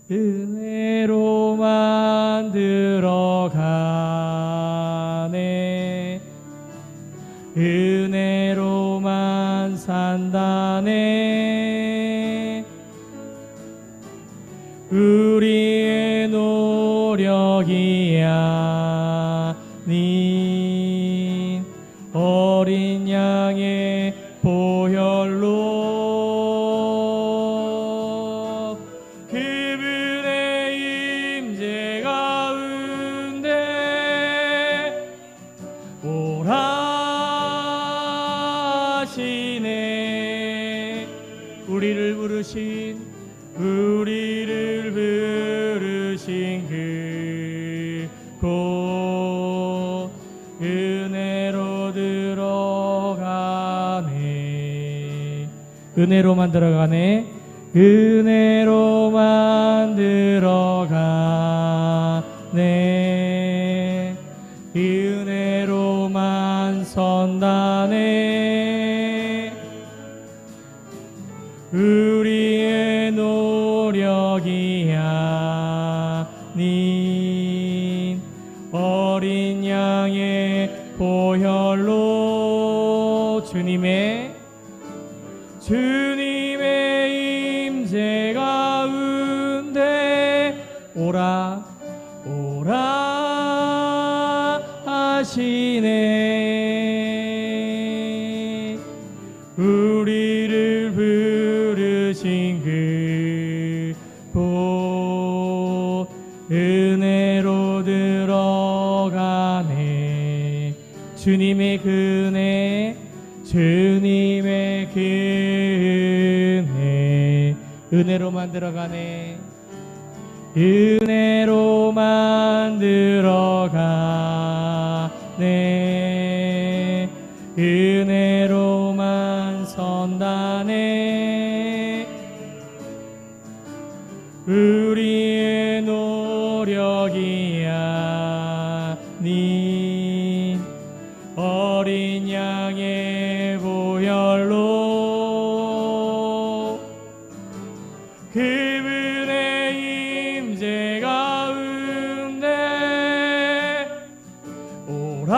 은혜로 만들어가네. 은혜로만 산다네. 우리의 노력이 아닌 어린 양의 보혈로 그분의 임재 가운데 오라 하시네. 우리를 부르신 그곳 은혜로 들어가네. 은혜로만 들어가네. 은혜로만 들어가네. 은혜로만 선다네. 우리의 노력이 아닌 어린 양의 보혈로 주님의 임재 가운데 오라 하시네. 우리를 부르신 그곳 은혜로 들어가네. 주님의 그 은혜 은혜로만 들어가네. 은혜로만 들어가네. 은혜로만 선다네. 우리의 노력이 아닌 어린 양의 보혈로 그분의 임재 가운데 오라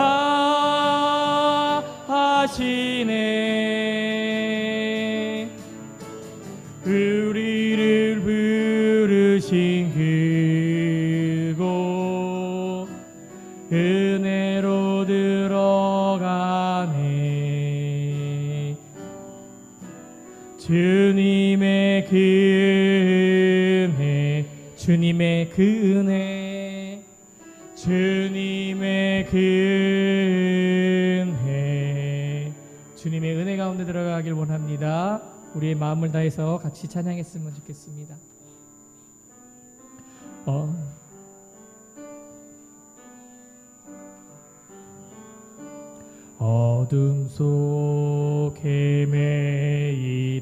하시네. 우리를 부르신 그곳 은혜로 들어가네. 주님의 그 은혜 주님의 그 은혜 주님의 그 은혜 주님의 은혜 가운데 들어가길 원합니다. 우리의 마음을 다해서 같이 찬양했으면 좋겠습니다. 어둠 속 헤매이던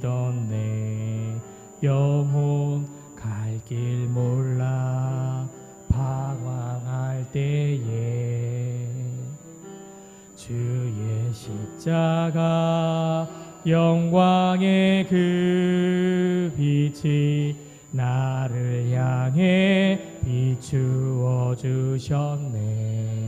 내 영혼 갈 길 몰라 방황할 때에 주의 십자가 영광의 그 빛이 나를 향해 비추어 주셨네.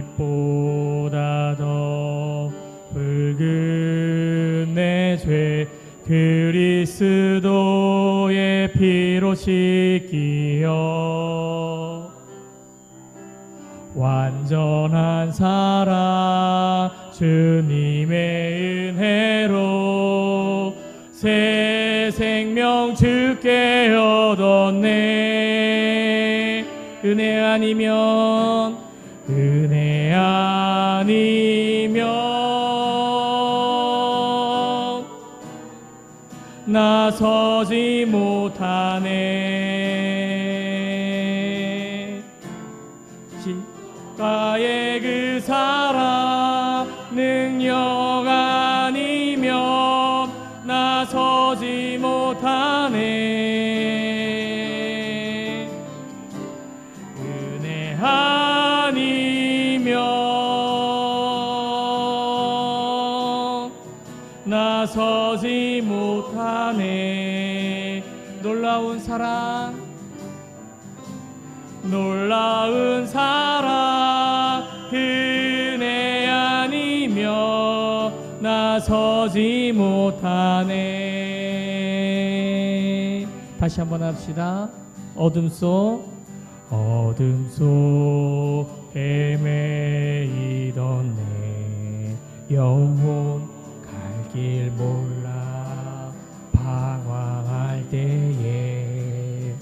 주홍빛보다 더 붉은 내 죄 그리스도의 피로 씻기어 완전한 사랑 주님의 은혜로 새 생명 주께 얻었네. 은혜 아니면 나서지 못하네. 십자가의 그 사랑 능력 아니면 나서지 못하네. 은혜 아니면 나서지 못하네. 놀라운 사랑, 놀라운 사랑, 그네 아니며 나서지 못하네. 다시 한번 합시다. 어둠 속 헤매이던 내 영혼 갈 길 몰라 방황할 때에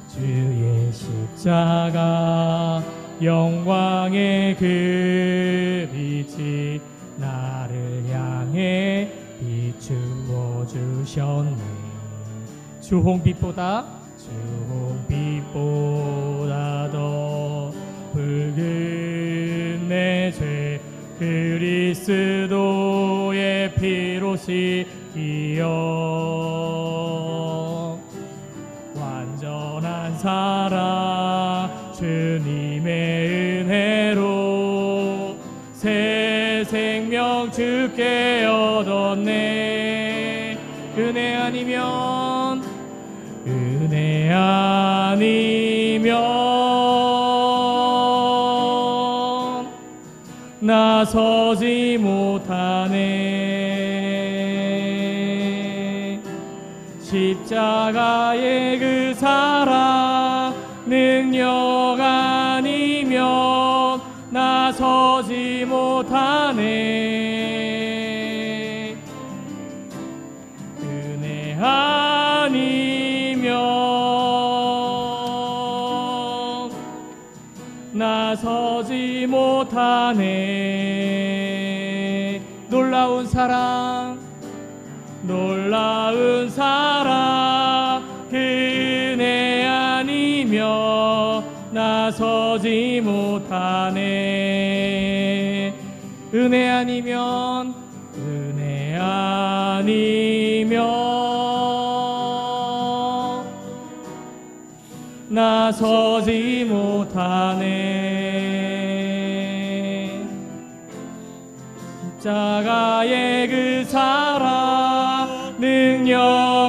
주의 십자가 영광의 그 빛이 나를 향해 비추어 주셨네. 주홍빛보다 더 붉은 내 죄 그리스도의 피로 씻기어 완전한 사랑 주님의 은혜로 새 생명 주께 얻었네. 은혜 아니면 나서지 못하네. 십자가의 그 사랑 능력 아니면 나서지 못하네. 은혜 아니면 나서지 못하네. 놀라운 사랑, 놀라운 사랑, 그네 아니며 나서지 못하네. 은혜 아니면 나서지 못하네. 십자가의 그 사랑 능력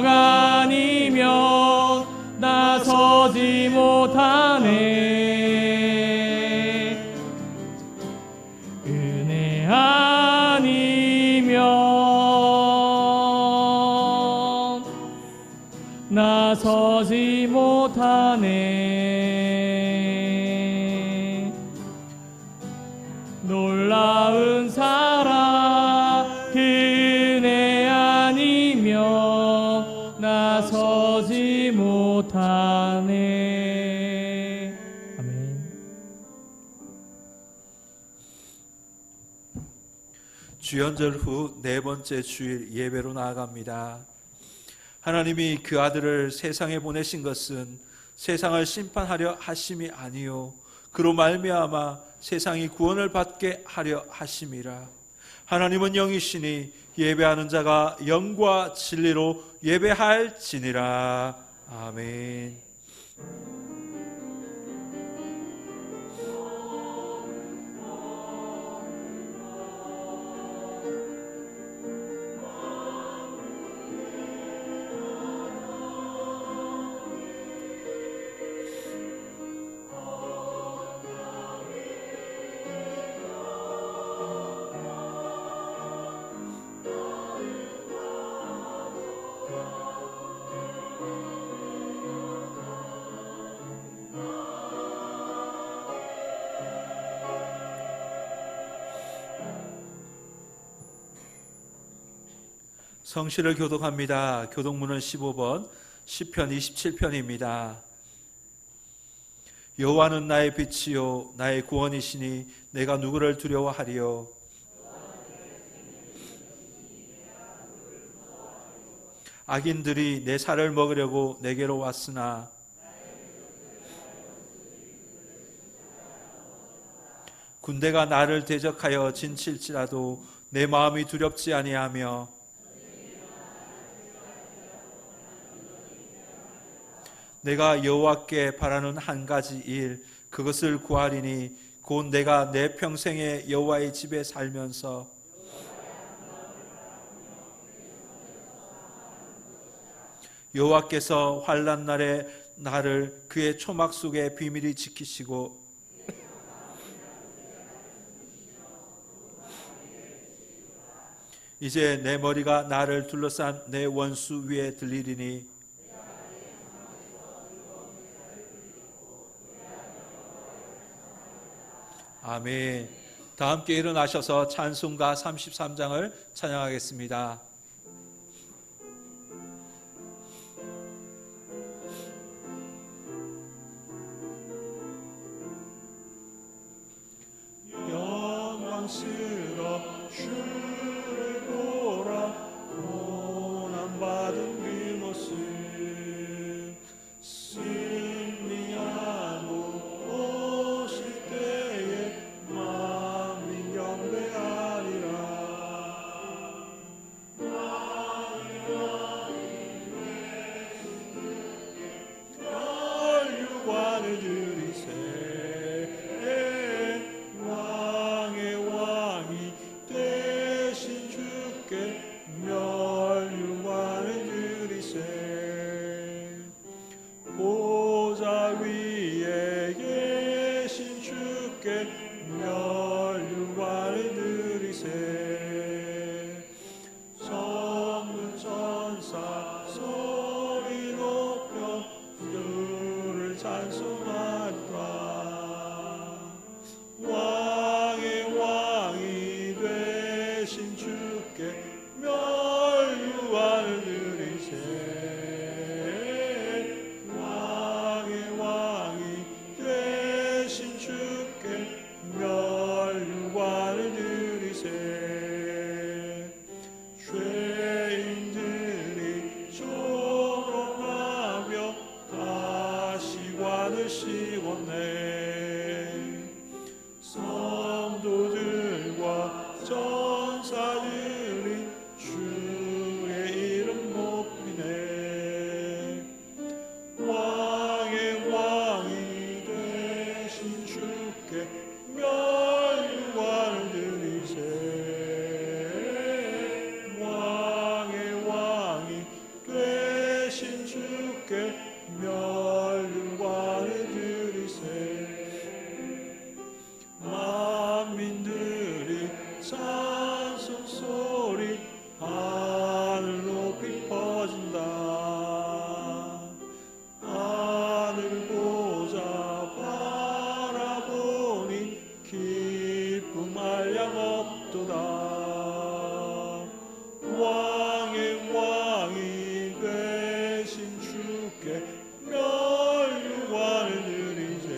아니면 나서지 못하네. 은혜 아니면 나서지 못하네. 놀라운 사랑 그네 아니며 나서지 못하네. 아멘. 주연절 후 네 번째 주일 예배로 나아갑니다. 하나님이 그 아들을 세상에 보내신 것은 세상을 심판하려 하심이 아니요 그로 말미암아 세상이 구원을 받게 하려 하심이라. 하나님은 영이시니 예배하는 자가 영과 진리로 예배할지니라. 아멘. 성시를 교독합니다. 교독문은 15번, 시편 27편입니다. 여호와는 나의 빛이요 나의 구원이시니 내가 누구를 두려워하리요. 악인들이 내 살을 먹으려고 내게로 왔으나 군대가 나를 대적하여 진칠지라도 내 마음이 두렵지 아니하며 내가 여호와께 바라는 한 가지 일 그것을 구하리니 곧 내가 내 평생에 여호와의 집에 살면서 여호와께서 환난 날에 나를 그의 초막 속에 비밀히 지키시고 이제 내 머리가 나를 둘러싼 내 원수 위에 들리리니 아멘. 다 함께 일어나셔서 찬송가 33장을 찬양하겠습니다. 영광스러 주를 보라 고난받은 그 모습 승리하고 오실 때에 만민 경배하리라. 혈육관을 들이세 왕의 왕이 되신 주께 멸류관을 드리세. 보좌 위에 계신 주께 멸류관을 드리세. 성문 천사 소리 높여 주를 찬송하리라. 왕의 왕이 되신 주께 멸류관을 드리세. 왕의 왕이 되신 주께 멸류관을 드리세. 죄인들이 조롱하며 가시관을 씌웠네. 성도들과 전사들이 주의 이름 높이네. 왕의 왕이 되신 주께 멸류관을 드리세. 왕의 왕이 되신 주께 멸류관을 드리세. 만민들이 찬송 소리 하늘 높이 퍼진다. 하늘 보자 바라보니 기쁨 한량 없도다. 왕의 왕이 되신 주께 멸류관을 드리세.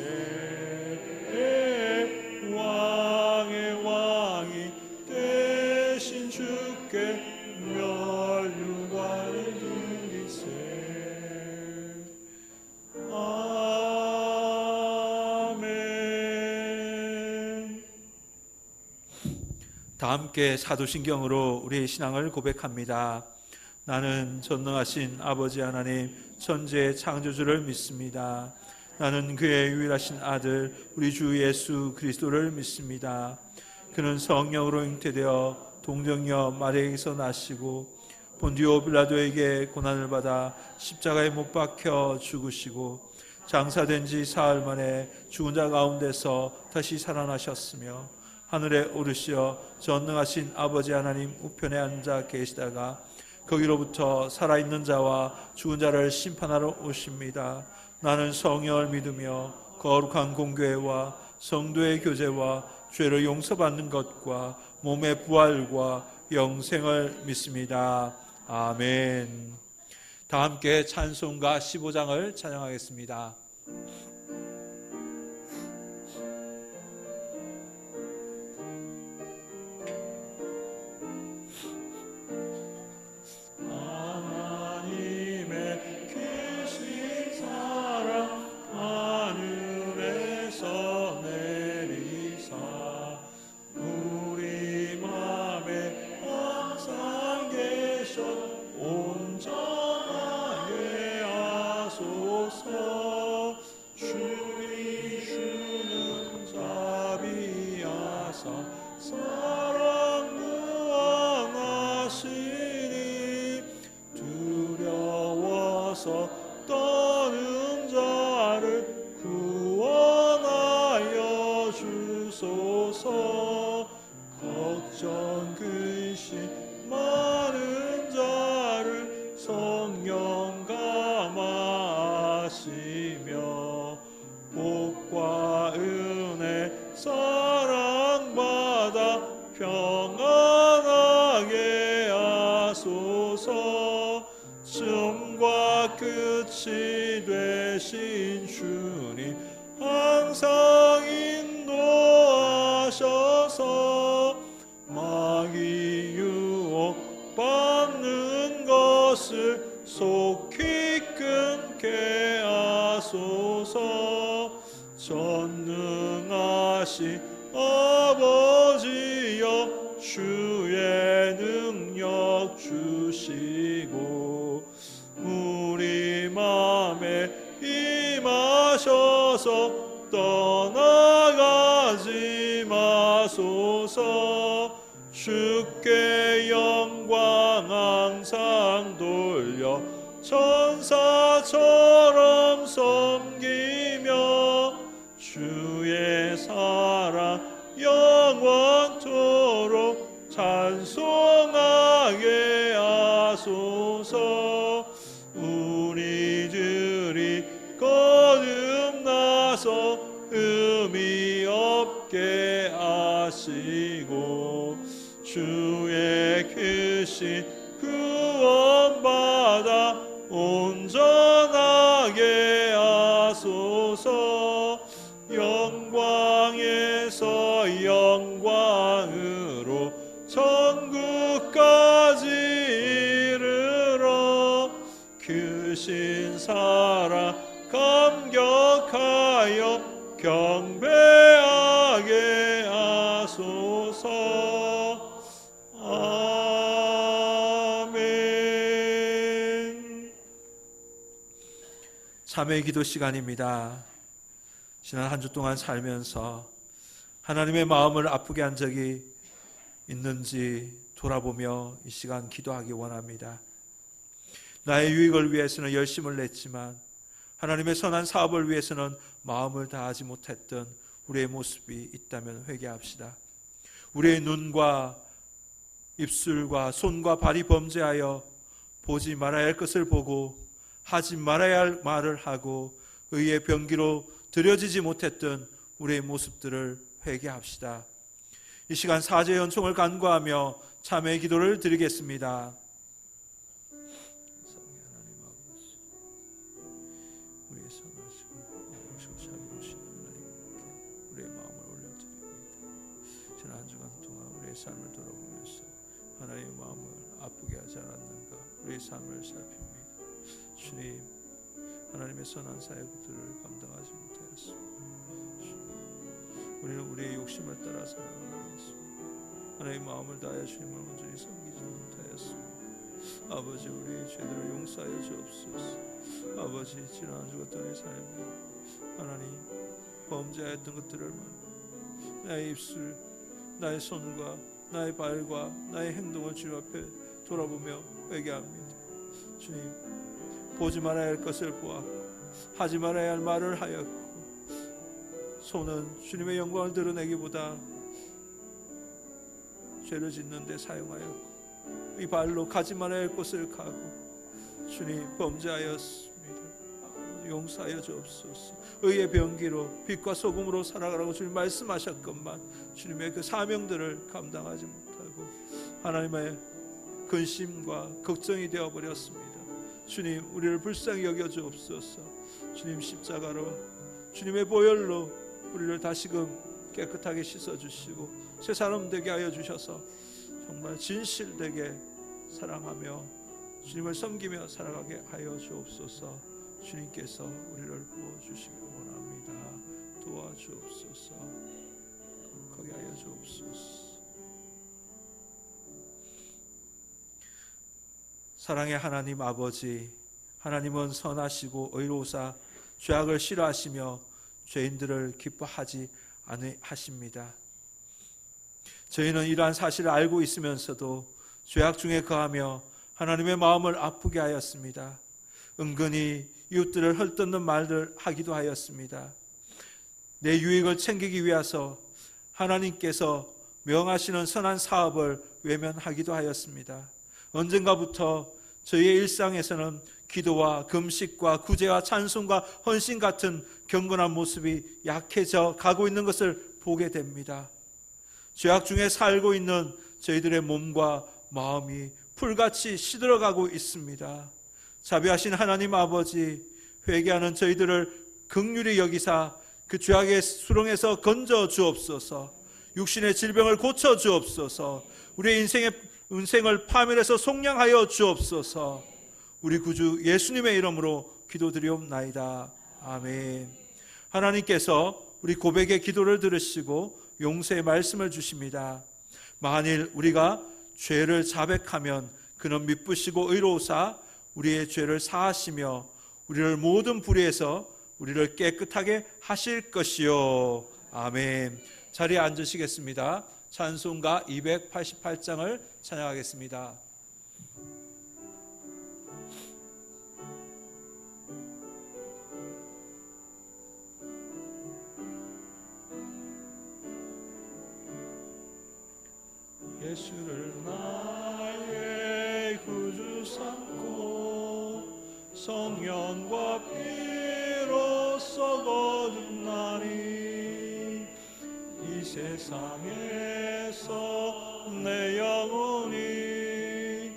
왕의 왕이 되신 주께 멸류관을 드리세. 아멘. 다 함께 사도신경으로 우리의 신앙을 고백합니다. 나는 전능하신 아버지 하나님 천지의 창조주를 믿습니다. 나는 그의 유일하신 아들 우리 주 예수 그리스도를 믿습니다. 그는 성령으로 잉태되어 동정녀 마리아에게서 나시고 본디오 빌라도에게 고난을 받아 십자가에 못 박혀 죽으시고 장사된 지 사흘 만에 죽은 자 가운데서 다시 살아나셨으며 하늘에 오르시어 전능하신 아버지 하나님 우편에 앉아 계시다가 거기로부터 살아있는 자와 죽은 자를 심판하러 오십니다. 나는 성령을 믿으며 거룩한 공교회와 성도의 교제와 죄를 용서받는 것과 몸의 부활과 영생을 믿습니다. 아멘. 다 함께 찬송가 15장을 찬양하겠습니다. 하나님의 크신 사랑 하늘에서 내리사 우리 맘에 항상 계셔 온전하게 하소서. 가서 떠는 자를 구원하여 주소서. 걱정 근심 많은 자를 성령 감화하시며 복과 은혜 사랑받아 평안하게 하소서. 처음과 끝이 되신 주님 항상 인도하셔서 마귀 유혹 받는 것을 속히 끊게 하소서. 전능하신 아버지여 주의 능력 주시고 우리 맘에 임하셔서 떠나가지 마소서. 주께 영광 항상 돌려 천사처럼 섬기며 주의 사랑 영원토록 찬송하게 하소서. 우리들이 거듭나서 의미 없게 하시고 주의 크신 구원받아 온전하게 하소서. 영광에서 영광으로 천국까지 이르러 크신 사랑 감격하여 경배하게 하소서. 아멘. 참회 기도 시간입니다. 지난 한 주 동안 살면서 하나님의 마음을 아프게 한 적이 있는지 돌아보며 이 시간 기도하기 원합니다. 나의 유익을 위해서는 열심을 냈지만 하나님의 선한 사업을 위해서는 마음을 다하지 못했던 우리의 모습이 있다면 회개합시다. 우리의 눈과 입술과 손과 발이 범죄하여 보지 말아야 할 것을 보고 하지 말아야 할 말을 하고 의의 병기로 드려지지 못했던 우리의 모습들을 회개합시다. 이 시간 사죄 연총을 간구하며 참회 기도를 드리겠습니다. 우리의 선하시고 자비로우신 하나님께 우리의 마음을 올려드립니다. 지난 한 주간 동안 우리의 삶을 돌아보면서 하나님의 마음을 아프게 하지 않았는가 우리의 삶을 살핍니다. 주님, 하나님의 선한 사역들을 감당하지 못하였습니다. 우리는 우리의 욕심을 따라 살아가고 있습니다. 하나님의 마음을 다하여 주님을 온전히 섬기지 못하였습니다. 아버지, 우리의 죄들을 용서하여 주옵소서. 아버지, 지난 한 주 같은 내 삶에 하나님 범죄하였던 것들을 나의 입술, 나의 손과 나의 발과 나의 행동을 주님 앞에 돌아보며 회개합니다. 주님, 보지 말아야 할 것을 보았고 하지 말아야 할 말을 하였고 손은 주님의 영광을 드러내기보다 죄를 짓는 데 사용하였고 이 발로 가지 말아야 할 곳을 가고 주님 범죄하였습니다. 용서하여 주옵소서. 의의 병기로 빛과 소금으로 살아가라고 주님 말씀하셨건만 주님의 그 사명들을 감당하지 못하고 하나님의 근심과 걱정이 되어버렸습니다. 주님, 우리를 불쌍히 여겨 주옵소서. 주님, 십자가로 주님의 보혈로 우리를 다시금 깨끗하게 씻어주시고 새 사람 되게 하여 주셔서 정말 진실되게 사랑하며 주님을 섬기며 살아가게 하여 주옵소서. 주님께서 우리를 부어주시기 원합니다. 도와주옵소서. 거룩하게 하여 주옵소서. 사랑의 하나님 아버지, 하나님은 선하시고 의로우사 죄악을 싫어하시며 죄인들을 기뻐하지 않으십니다. 저희는 이러한 사실을 알고 있으면서도 죄악 중에 거하며 하나님의 마음을 아프게 하였습니다. 은근히 이웃들을 헐뜯는 말들 하기도 하였습니다. 내 유익을 챙기기 위해서 하나님께서 명하시는 선한 사업을 외면하기도 하였습니다. 언젠가부터 저희의 일상에서는 기도와 금식과 구제와 찬송과 헌신 같은 경건한 모습이 약해져 가고 있는 것을 보게 됩니다. 죄악 중에 살고 있는 저희들의 몸과 마음이 풀같이 시들어가고 있습니다. 자비하신 하나님 아버지, 회개하는 저희들을 긍휼히 여기사 그 죄악의 수렁에서 건져 주옵소서. 육신의 질병을 고쳐 주옵소서. 우리의 인생을 파멸해서 속량하여 주옵소서. 우리 구주 예수님의 이름으로 기도드리옵나이다. 아멘. 하나님께서 우리 고백의 기도를 들으시고 용서의 말씀을 주십니다. 만일 우리가 죄를 자백하면 그는 미쁘시고 의로우사 우리의 죄를 사하시며 우리를 모든 불의에서 우리를 깨끗하게 하실 것이요. 아멘. 자리에 앉으시겠습니다. 찬송가 288장을 찬양하겠습니다. 예수를 나의 구주 삼고 성령과 피로써 거듭나니 이 세상에서 내 영혼이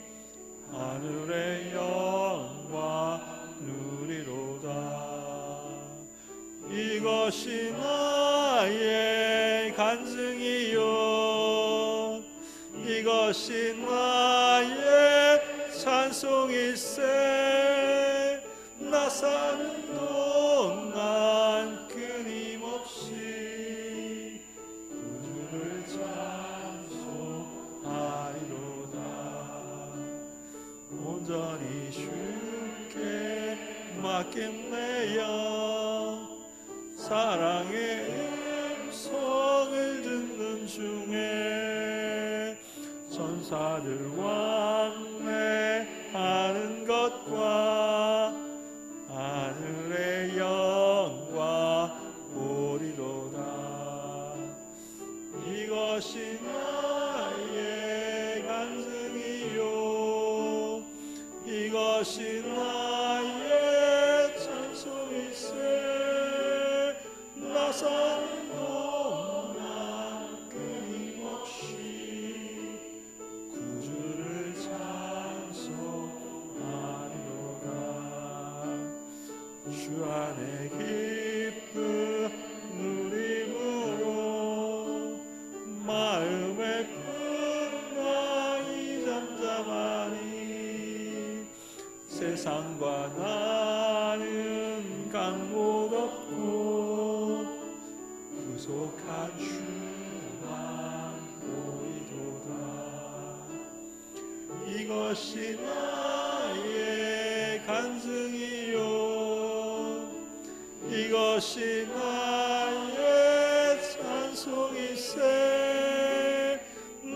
하늘의 영광 누리로다. 이것이 나의 간증이요 이것이 나의 찬송일세. 나 사는 동안 끊임없이 구주를 찬송하리로다. 온전히 주께 맡겼네요. 사랑의 음성을 듣는 중에 천사들 왕래하는 것과 하늘의 영광 보리로다. 이것이 나의 간증이요 이것이 나의 찬송일세. 나 사는 동안 끊임없이 구주를 찬송하리로다. 주 안에 기쁨 누림으로 마음의 평강이 잠잠하니 세상과 나는 강못 없고 구속한 주만 보이도다. 이것이 나의 간증이요 이것이 나의 찬송일세.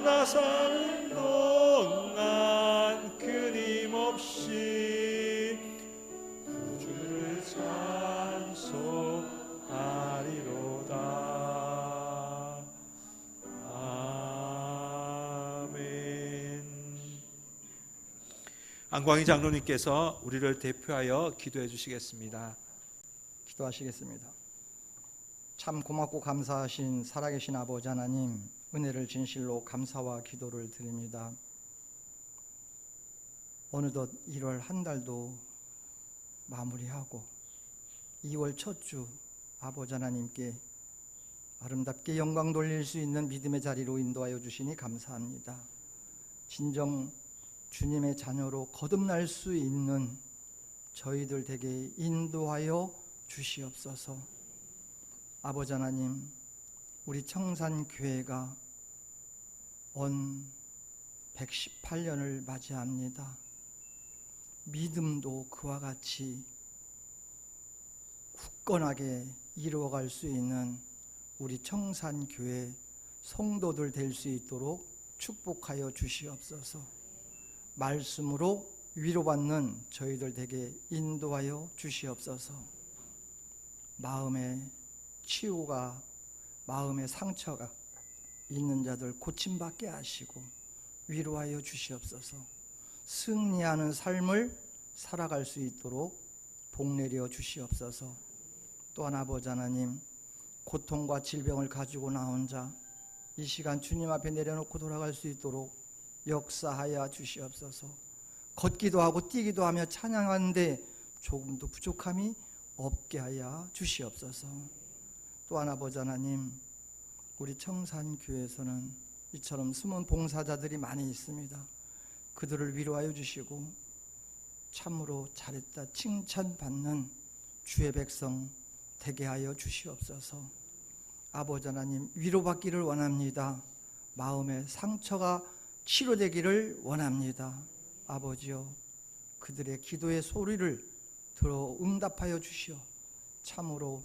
나 사는 동안 끊임없이 구주를 찬송하리로다. 아멘. 안광희 장로님께서 우리를 대표하여 기도해 주시겠습니다. 기도하시겠습니다. 참 고맙고 감사하신 살아계신 아버지 하나님, 은혜를 진실로 감사와 기도를 드립니다. 어느덧 1월 한 달도 마무리하고 2월 첫 주 아버지 하나님께 아름답게 영광 돌릴 수 있는 믿음의 자리로 인도하여 주시니 감사합니다. 진정 주님의 자녀로 거듭날 수 있는 저희들 되게 인도하여 주시옵소서. 아버지 하나님, 우리 청산교회가 언 118년을 맞이합니다. 믿음도 그와 같이 굳건하게 이루어갈 수 있는 우리 청산교회 성도들 될 수 있도록 축복하여 주시옵소서. 말씀으로 위로받는 저희들 되게 인도하여 주시옵소서. 마음의 치유가, 마음의 상처가 있는 자들 고침받게 하시고 위로하여 주시옵소서. 승리하는 삶을 살아갈 수 있도록 복내려 주시옵소서. 또한 아버지 하나님, 고통과 질병을 가지고 나온 자 이 시간 주님 앞에 내려놓고 돌아갈 수 있도록 역사하여 주시옵소서. 걷기도 하고 뛰기도 하며 찬양하는데 조금도 부족함이 없게 하여 주시옵소서. 또한 아버지 하나님, 우리 청산교회에서는 이처럼 숨은 봉사자들이 많이 있습니다. 그들을 위로하여 주시고 참으로 잘했다 칭찬받는 주의 백성 되게 하여 주시옵소서. 아버지 하나님, 위로받기를 원합니다. 마음의 상처가 치료되기를 원합니다. 아버지여, 그들의 기도의 소리를 들어 응답하여 주시어 참으로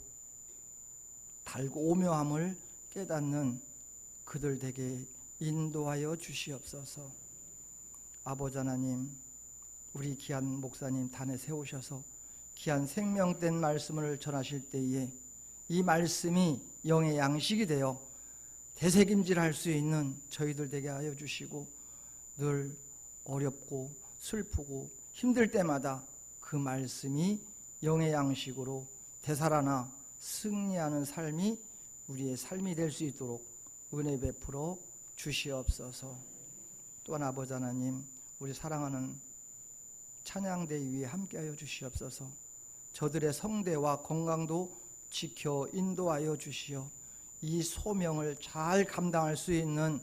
달고 오묘함을 깨닫는 그들 되게 인도하여 주시옵소서. 아버지 하나님, 우리 귀한 목사님 단에 세우셔서 귀한 생명된 말씀을 전하실 때에 이 말씀이 영의 양식이 되어 되새김질할 수 있는 저희들 되게 하여 주시고, 늘 어렵고 슬프고 힘들 때마다 그 말씀이 영의 양식으로 되살아나 승리하는 삶이 우리의 삶이 될 수 있도록 은혜 베풀어 주시옵소서. 또한 아버지 하나님, 우리 사랑하는 찬양대 위에 함께하여 주시옵소서. 저들의 성대와 건강도 지켜 인도하여 주시어 이 소명을 잘 감당할 수 있는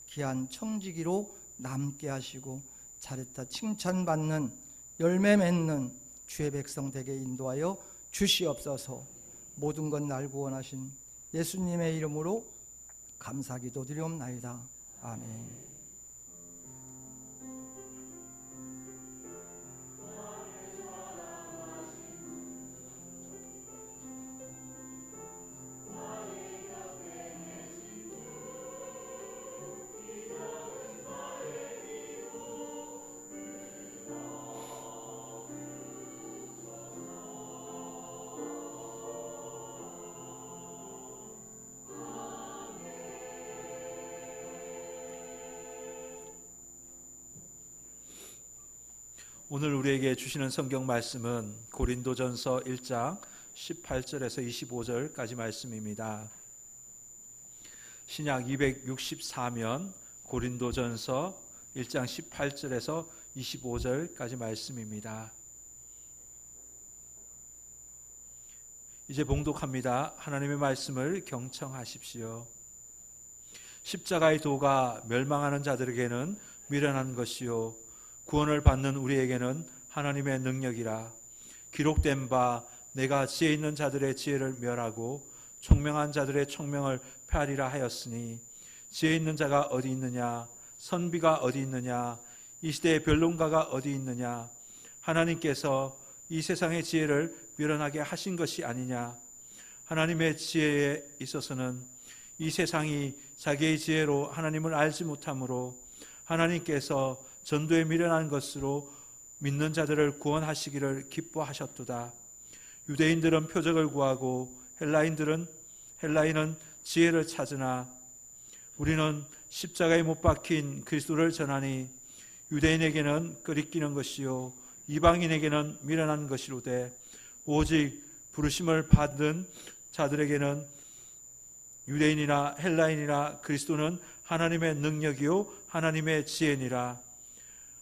귀한 청지기로 남게 하시고 잘했다 칭찬받는 열매 맺는 주의 백성 되게 인도하여 주시옵소서. 모든 것 날 구원하신 예수님의 이름으로 감사기도 드리옵나이다. 아멘. 오늘 우리에게 주시는 성경 말씀은 고린도전서 1장 18절에서 25절까지 말씀입니다. 신약 264면 고린도전서 1장 18절에서 25절까지 말씀입니다. 이제 봉독합니다. 하나님의 말씀을 경청하십시오. 십자가의 도가 멸망하는 자들에게는 미련한 것이요 구원을 받는 우리에게는 하나님의 능력이라. 기록된 바 내가 지혜 있는 자들의 지혜를 멸하고 총명한 자들의 총명을 폐하리라 하였으니, 지혜 있는 자가 어디 있느냐, 선비가 어디 있느냐, 이 시대의 변론가가 어디 있느냐. 하나님께서 이 세상의 지혜를 멸하게 하신 것이 아니냐. 하나님의 지혜에 있어서는 이 세상이 자기의 지혜로 하나님을 알지 못하므로 하나님께서 전도에 미련한 것으로 믿는 자들을 구원하시기를 기뻐하셨도다. 유대인들은 표적을 구하고 헬라인은 지혜를 찾으나 우리는 십자가에 못 박힌 그리스도를 전하니, 유대인에게는 끄리끼는 것이요 이방인에게는 미련한 것이로되 오직 부르심을 받은 자들에게는 유대인이나 헬라인이나 그리스도는 하나님의 능력이요 하나님의 지혜니라.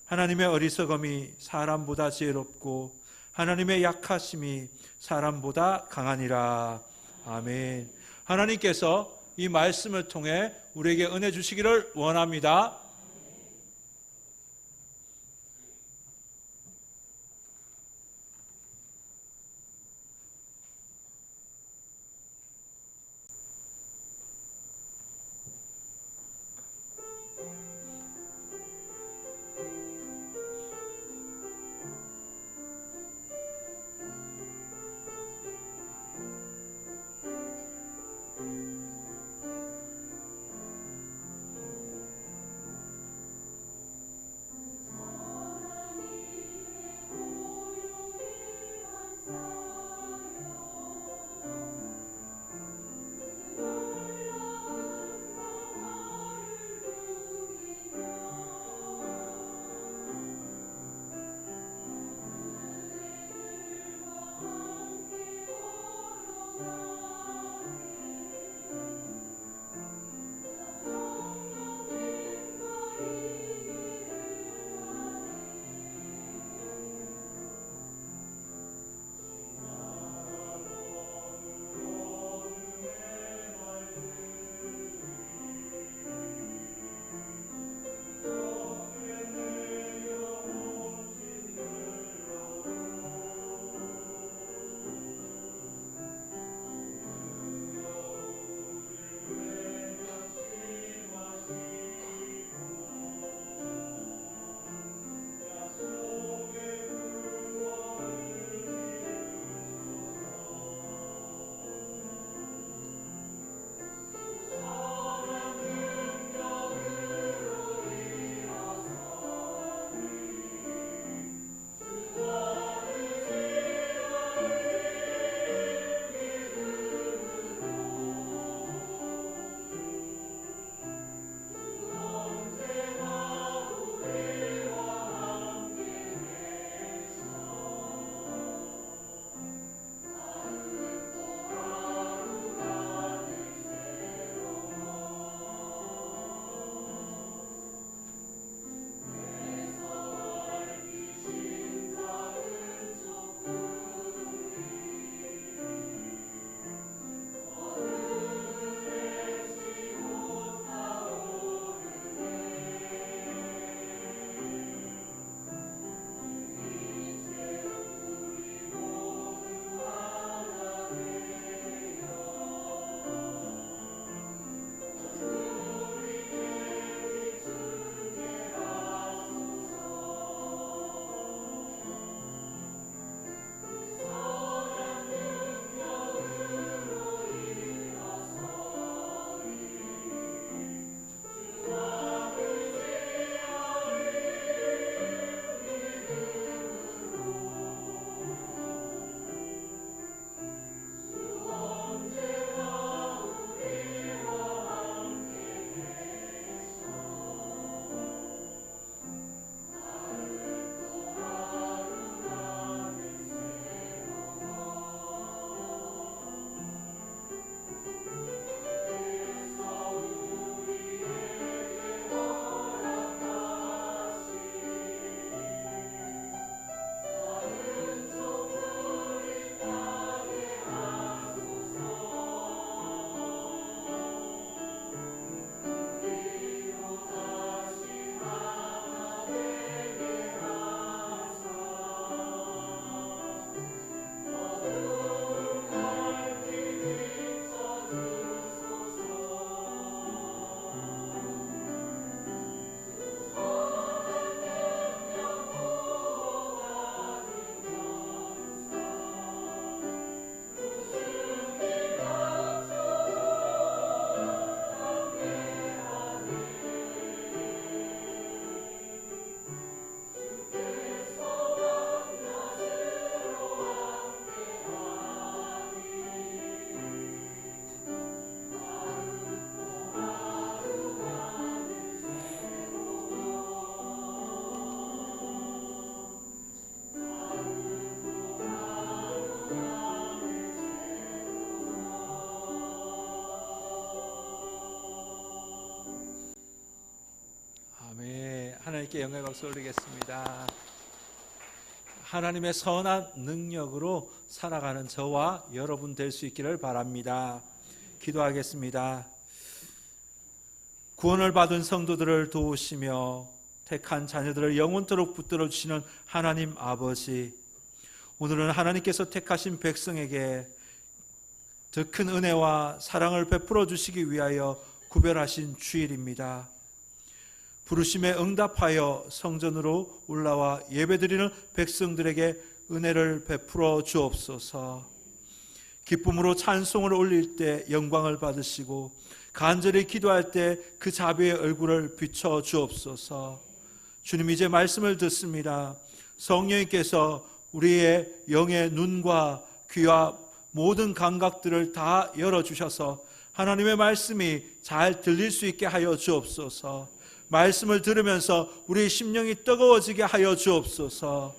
하나님의 어리석음이 사람보다 지혜롭고 하나님의 약하심이 사람보다 강하니라. 아멘. 하나님께서 이 말씀을 통해 우리에게 은혜 주시기를 원합니다. 하나님께 영광의 박수 올리겠습니다. 하나님의 선한 능력으로 살아가는 저와 여러분 될 수 있기를 바랍니다. 기도하겠습니다. 구원을 받은 성도들을 도우시며 택한 자녀들을 영원토록 붙들어 주시는 하나님 아버지, 오늘은 하나님께서 택하신 백성에게 더 큰 은혜와 사랑을 베풀어 주시기 위하여 구별하신 주일입니다. 부르심에 응답하여 성전으로 올라와 예배드리는 백성들에게 은혜를 베풀어 주옵소서. 기쁨으로 찬송을 올릴 때 영광을 받으시고 간절히 기도할 때 그 자비의 얼굴을 비춰 주옵소서. 주님, 이제 말씀을 듣습니다. 성령님께서 우리의 영의 눈과 귀와 모든 감각들을 다 열어주셔서 하나님의 말씀이 잘 들릴 수 있게 하여 주옵소서. 말씀을 들으면서 우리 심령이 뜨거워지게 하여 주옵소서.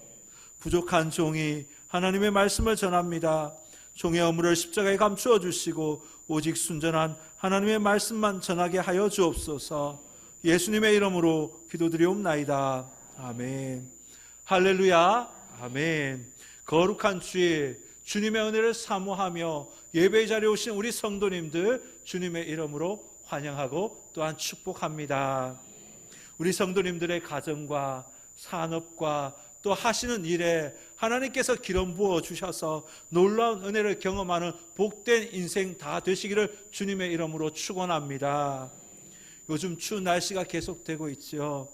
부족한 종이 하나님의 말씀을 전합니다. 종의 업무를 십자가에 감추어 주시고 오직 순전한 하나님의 말씀만 전하게 하여 주옵소서. 예수님의 이름으로 기도드리옵나이다. 아멘. 할렐루야. 아멘. 거룩한 주일, 주님의 은혜를 사모하며 예배의 자리에 오신 우리 성도님들 주님의 이름으로 환영하고 또한 축복합니다. 우리 성도님들의 가정과 산업과 또 하시는 일에 하나님께서 기름 부어 주셔서 놀라운 은혜를 경험하는 복된 인생 다 되시기를 주님의 이름으로 축원합니다. 요즘 추운 날씨가 계속되고 있죠.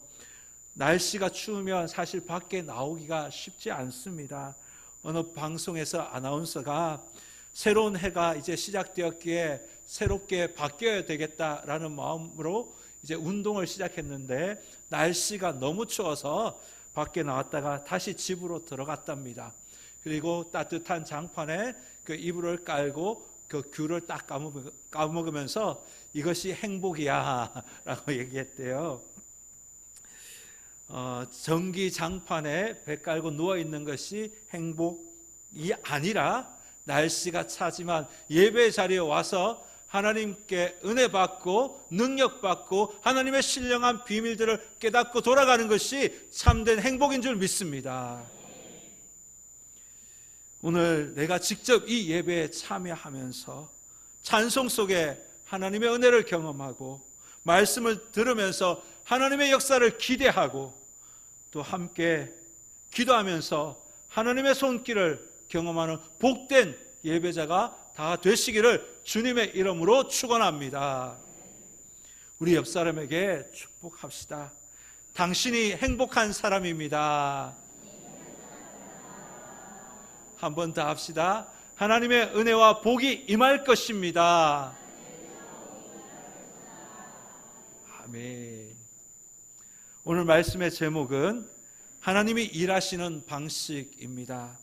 날씨가 추우면 사실 밖에 나오기가 쉽지 않습니다. 어느 방송에서 아나운서가 새로운 해가 이제 시작되었기에 새롭게 바뀌어야 되겠다라는 마음으로 이제 운동을 시작했는데 날씨가 너무 추워서 밖에 나왔다가 다시 집으로 들어갔답니다. 그리고 따뜻한 장판에 그 이불을 깔고 그 귤을 딱 까먹으면서 이것이 행복이야 라고 얘기했대요. 전기 장판에 배 깔고 누워있는 것이 행복이 아니라 날씨가 차지만 예배 자리에 와서 하나님께 은혜 받고 능력 받고 하나님의 신령한 비밀들을 깨닫고 돌아가는 것이 참된 행복인 줄 믿습니다. 오늘 내가 직접 이 예배에 참여하면서 찬송 속에 하나님의 은혜를 경험하고 말씀을 들으면서 하나님의 역사를 기대하고 또 함께 기도하면서 하나님의 손길을 경험하는 복된 예배자가 다 되시기를 주님의 이름으로 축원합니다. 우리 옆 사람에게 축복합시다. 당신이 행복한 사람입니다. 한 번 더 합시다. 하나님의 은혜와 복이 임할 것입니다. 아멘. 오늘 말씀의 제목은 하나님이 일하시는 방식입니다.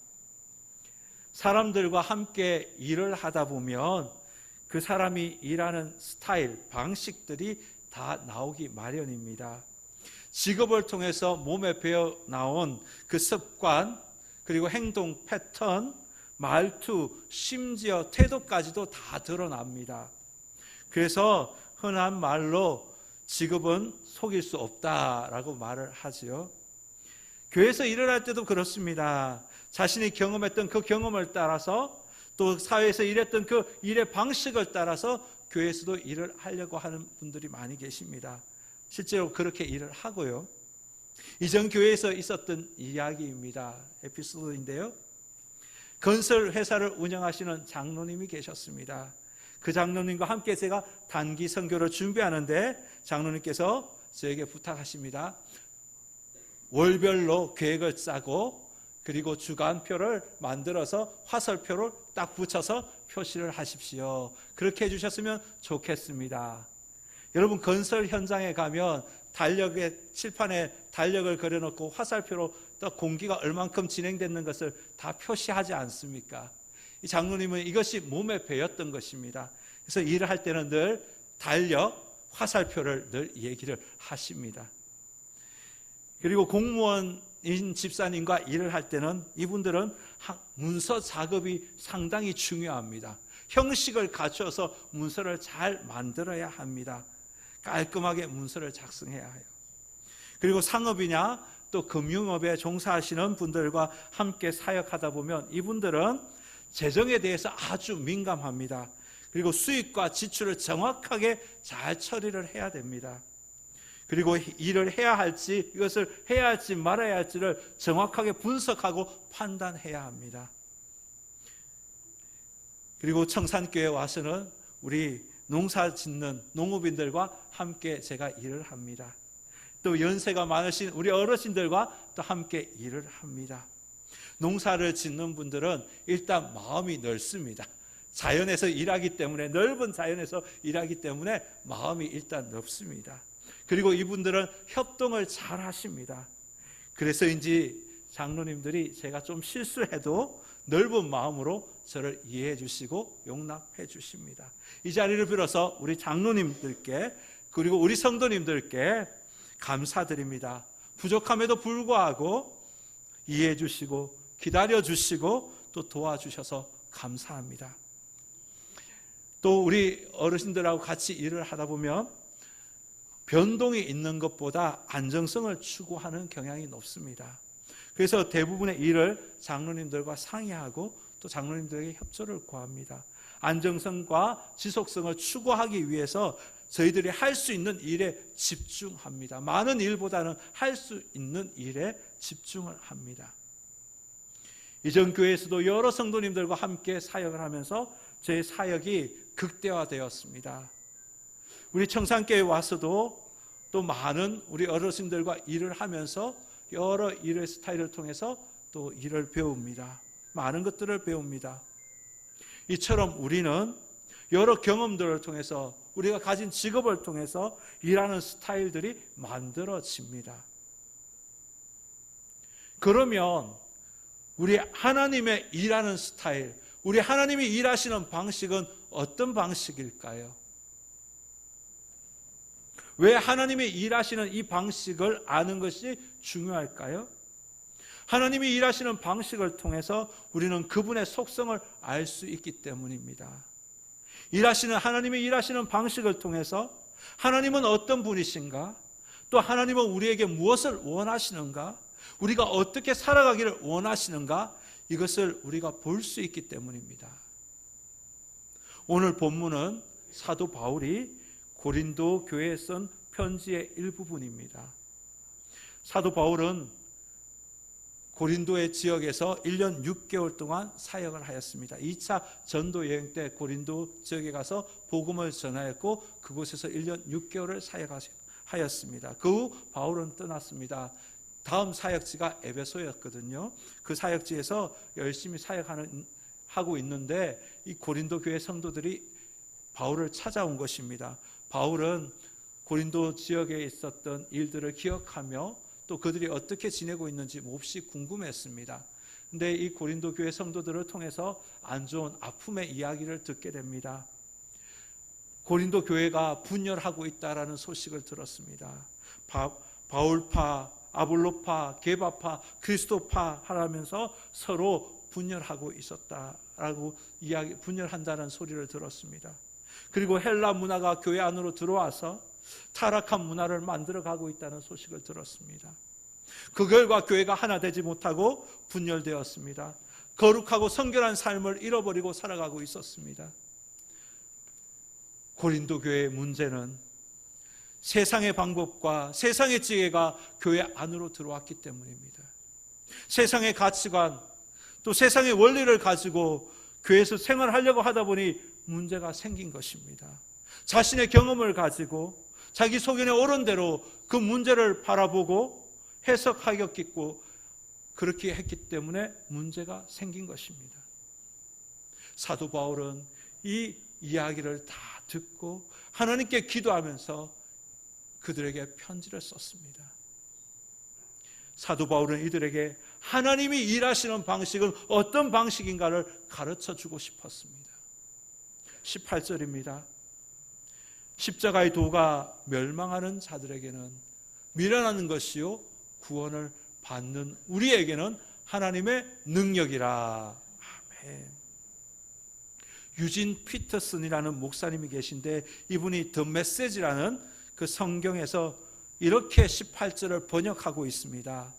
사람들과 함께 일을 하다 보면 그 사람이 일하는 스타일, 방식들이 다 나오기 마련입니다. 직업을 통해서 몸에 배어 나온 그 습관, 그리고 행동 패턴, 말투, 심지어 태도까지도 다 드러납니다. 그래서 흔한 말로 직업은 속일 수 없다라고 말을 하지요. 교회에서 일을 할 때도 그렇습니다. 자신이 경험했던 그 경험을 따라서 또 사회에서 일했던 그 일의 방식을 따라서 교회에서도 일을 하려고 하는 분들이 많이 계십니다. 실제로 그렇게 일을 하고요. 이전 교회에서 있었던 이야기입니다. 에피소드인데요. 건설 회사를 운영하시는 장로님이 계셨습니다. 그 장로님과 함께 제가 단기 선교를 준비하는데 장로님께서 저에게 부탁하십니다. 월별로 계획을 짜고 그리고 주간표를 만들어서 화살표를 딱 붙여서 표시를 하십시오. 그렇게 해주셨으면 좋겠습니다. 여러분, 건설 현장에 가면 달력에 칠판에 달력을 그려놓고 화살표로 또 공기가 얼만큼 진행되는 것을 다 표시하지 않습니까? 이 장로님은 이것이 몸에 배었던 것입니다. 그래서 일을 할 때는 늘 달력, 화살표를 늘 얘기를 하십니다. 그리고 공무원인 집사님과 일을 할 때는 이분들은 문서 작업이 상당히 중요합니다. 형식을 갖춰서 문서를 잘 만들어야 합니다. 깔끔하게 문서를 작성해야 해요. 그리고 상업이냐 또 금융업에 종사하시는 분들과 함께 사역하다 보면 이분들은 재정에 대해서 아주 민감합니다. 그리고 수입과 지출을 정확하게 잘 처리를 해야 됩니다. 그리고 일을 해야 할지, 이것을 해야 할지 말아야 할지를 정확하게 분석하고 판단해야 합니다. 그리고 청산교회에 와서는 우리 농사 짓는 농업인들과 함께 제가 일을 합니다. 또 연세가 많으신 우리 어르신들과 또 함께 일을 합니다. 농사를 짓는 분들은 일단 마음이 넓습니다. 자연에서 일하기 때문에, 넓은 자연에서 일하기 때문에 마음이 일단 넓습니다. 그리고 이분들은 협동을 잘 하십니다. 그래서인지 장로님들이 제가 좀 실수해도 넓은 마음으로 저를 이해해 주시고 용납해 주십니다. 이 자리를 빌어서 우리 장로님들께 그리고 우리 성도님들께 감사드립니다. 부족함에도 불구하고 이해해 주시고 기다려 주시고 또 도와주셔서 감사합니다. 또 우리 어르신들하고 같이 일을 하다 보면 변동이 있는 것보다 안정성을 추구하는 경향이 높습니다. 그래서 대부분의 일을 장로님들과 상의하고 또 장로님들에게 협조를 구합니다. 안정성과 지속성을 추구하기 위해서 저희들이 할 수 있는 일에 집중합니다. 많은 일보다는 할 수 있는 일에 집중을 합니다. 이전 교회에서도 여러 성도님들과 함께 사역을 하면서 제 사역이 극대화되었습니다. 우리 청산교회에 와서도 또 많은 우리 어르신들과 일을 하면서 여러 일의 스타일을 통해서 또 일을 배웁니다. 많은 것들을 배웁니다. 이처럼 우리는 여러 경험들을 통해서 우리가 가진 직업을 통해서 일하는 스타일들이 만들어집니다. 그러면 우리 하나님의 일하는 스타일, 우리 하나님이 일하시는 방식은 어떤 방식일까요? 왜 하나님이 일하시는 이 방식을 아는 것이 중요할까요? 하나님이 일하시는 방식을 통해서 우리는 그분의 속성을 알 수 있기 때문입니다. 하나님이 일하시는 방식을 통해서 하나님은 어떤 분이신가? 또 하나님은 우리에게 무엇을 원하시는가? 우리가 어떻게 살아가기를 원하시는가? 이것을 우리가 볼 수 있기 때문입니다. 오늘 본문은 사도 바울이 고린도 교회에 쓴 편지의 일부분입니다. 사도 바울은 고린도의 지역에서 1년 6개월 동안 사역을 하였습니다. 2차 전도 여행 때 고린도 지역에 가서 복음을 전하였고 그곳에서 1년 6개월을 사역하였습니다. 그 후 바울은 떠났습니다. 다음 사역지가 에베소였거든요. 그 사역지에서 열심히 사역하고 있는데 이 고린도 교회 성도들이 바울을 찾아온 것입니다. 바울은 고린도 지역에 있었던 일들을 기억하며 또 그들이 어떻게 지내고 있는지 몹시 궁금했습니다. 근데 이 고린도 교회 성도들을 통해서 안 좋은 아픔의 이야기를 듣게 됩니다. 고린도 교회가 분열하고 있다라는 소식을 들었습니다. 바울파, 아볼로파, 게바파, 그리스도파 하라면서 서로 분열하고 있었다라고 분열한다는 소리를 들었습니다. 그리고 헬라 문화가 교회 안으로 들어와서 타락한 문화를 만들어가고 있다는 소식을 들었습니다. 그 결과 교회가 하나 되지 못하고 분열되었습니다. 거룩하고 성결한 삶을 잃어버리고 살아가고 있었습니다. 고린도 교회의 문제는 세상의 방법과 세상의 지혜가 교회 안으로 들어왔기 때문입니다. 세상의 가치관 또 세상의 원리를 가지고 교회에서 생활하려고 하다 보니 문제가 생긴 것입니다. 자신의 경험을 가지고 자기 소견에 옳은 대로 그 문제를 바라보고 해석하였고 그렇게 했기 때문에 문제가 생긴 것입니다. 사도 바울은 이 이야기를 다 듣고 하나님께 기도하면서 그들에게 편지를 썼습니다. 사도 바울은 이들에게 하나님이 일하시는 방식은 어떤 방식인가를 가르쳐 주고 싶었습니다. 18절입니다. 십자가의 도가 멸망하는 자들에게는 미련하는 것이요 구원을 받는 우리에게는 하나님의 능력이라. 아멘. 유진 피터슨이라는 목사님이 계신데 이분이 더 메시지라는 그 성경에서 이렇게 18절을 번역하고 있습니다.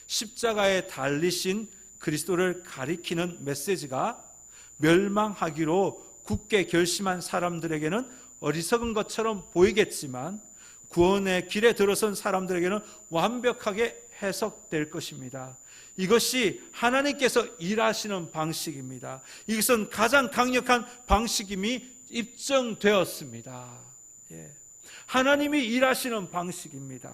십자가에 달리신 그리스도를 가리키는 메시지가 멸망하기로 굳게 결심한 사람들에게는 어리석은 것처럼 보이겠지만 구원의 길에 들어선 사람들에게는 완벽하게 해석될 것입니다. 이것이 하나님께서 일하시는 방식입니다. 이것은 가장 강력한 방식임이 입증되었습니다. 하나님이 일하시는 방식입니다.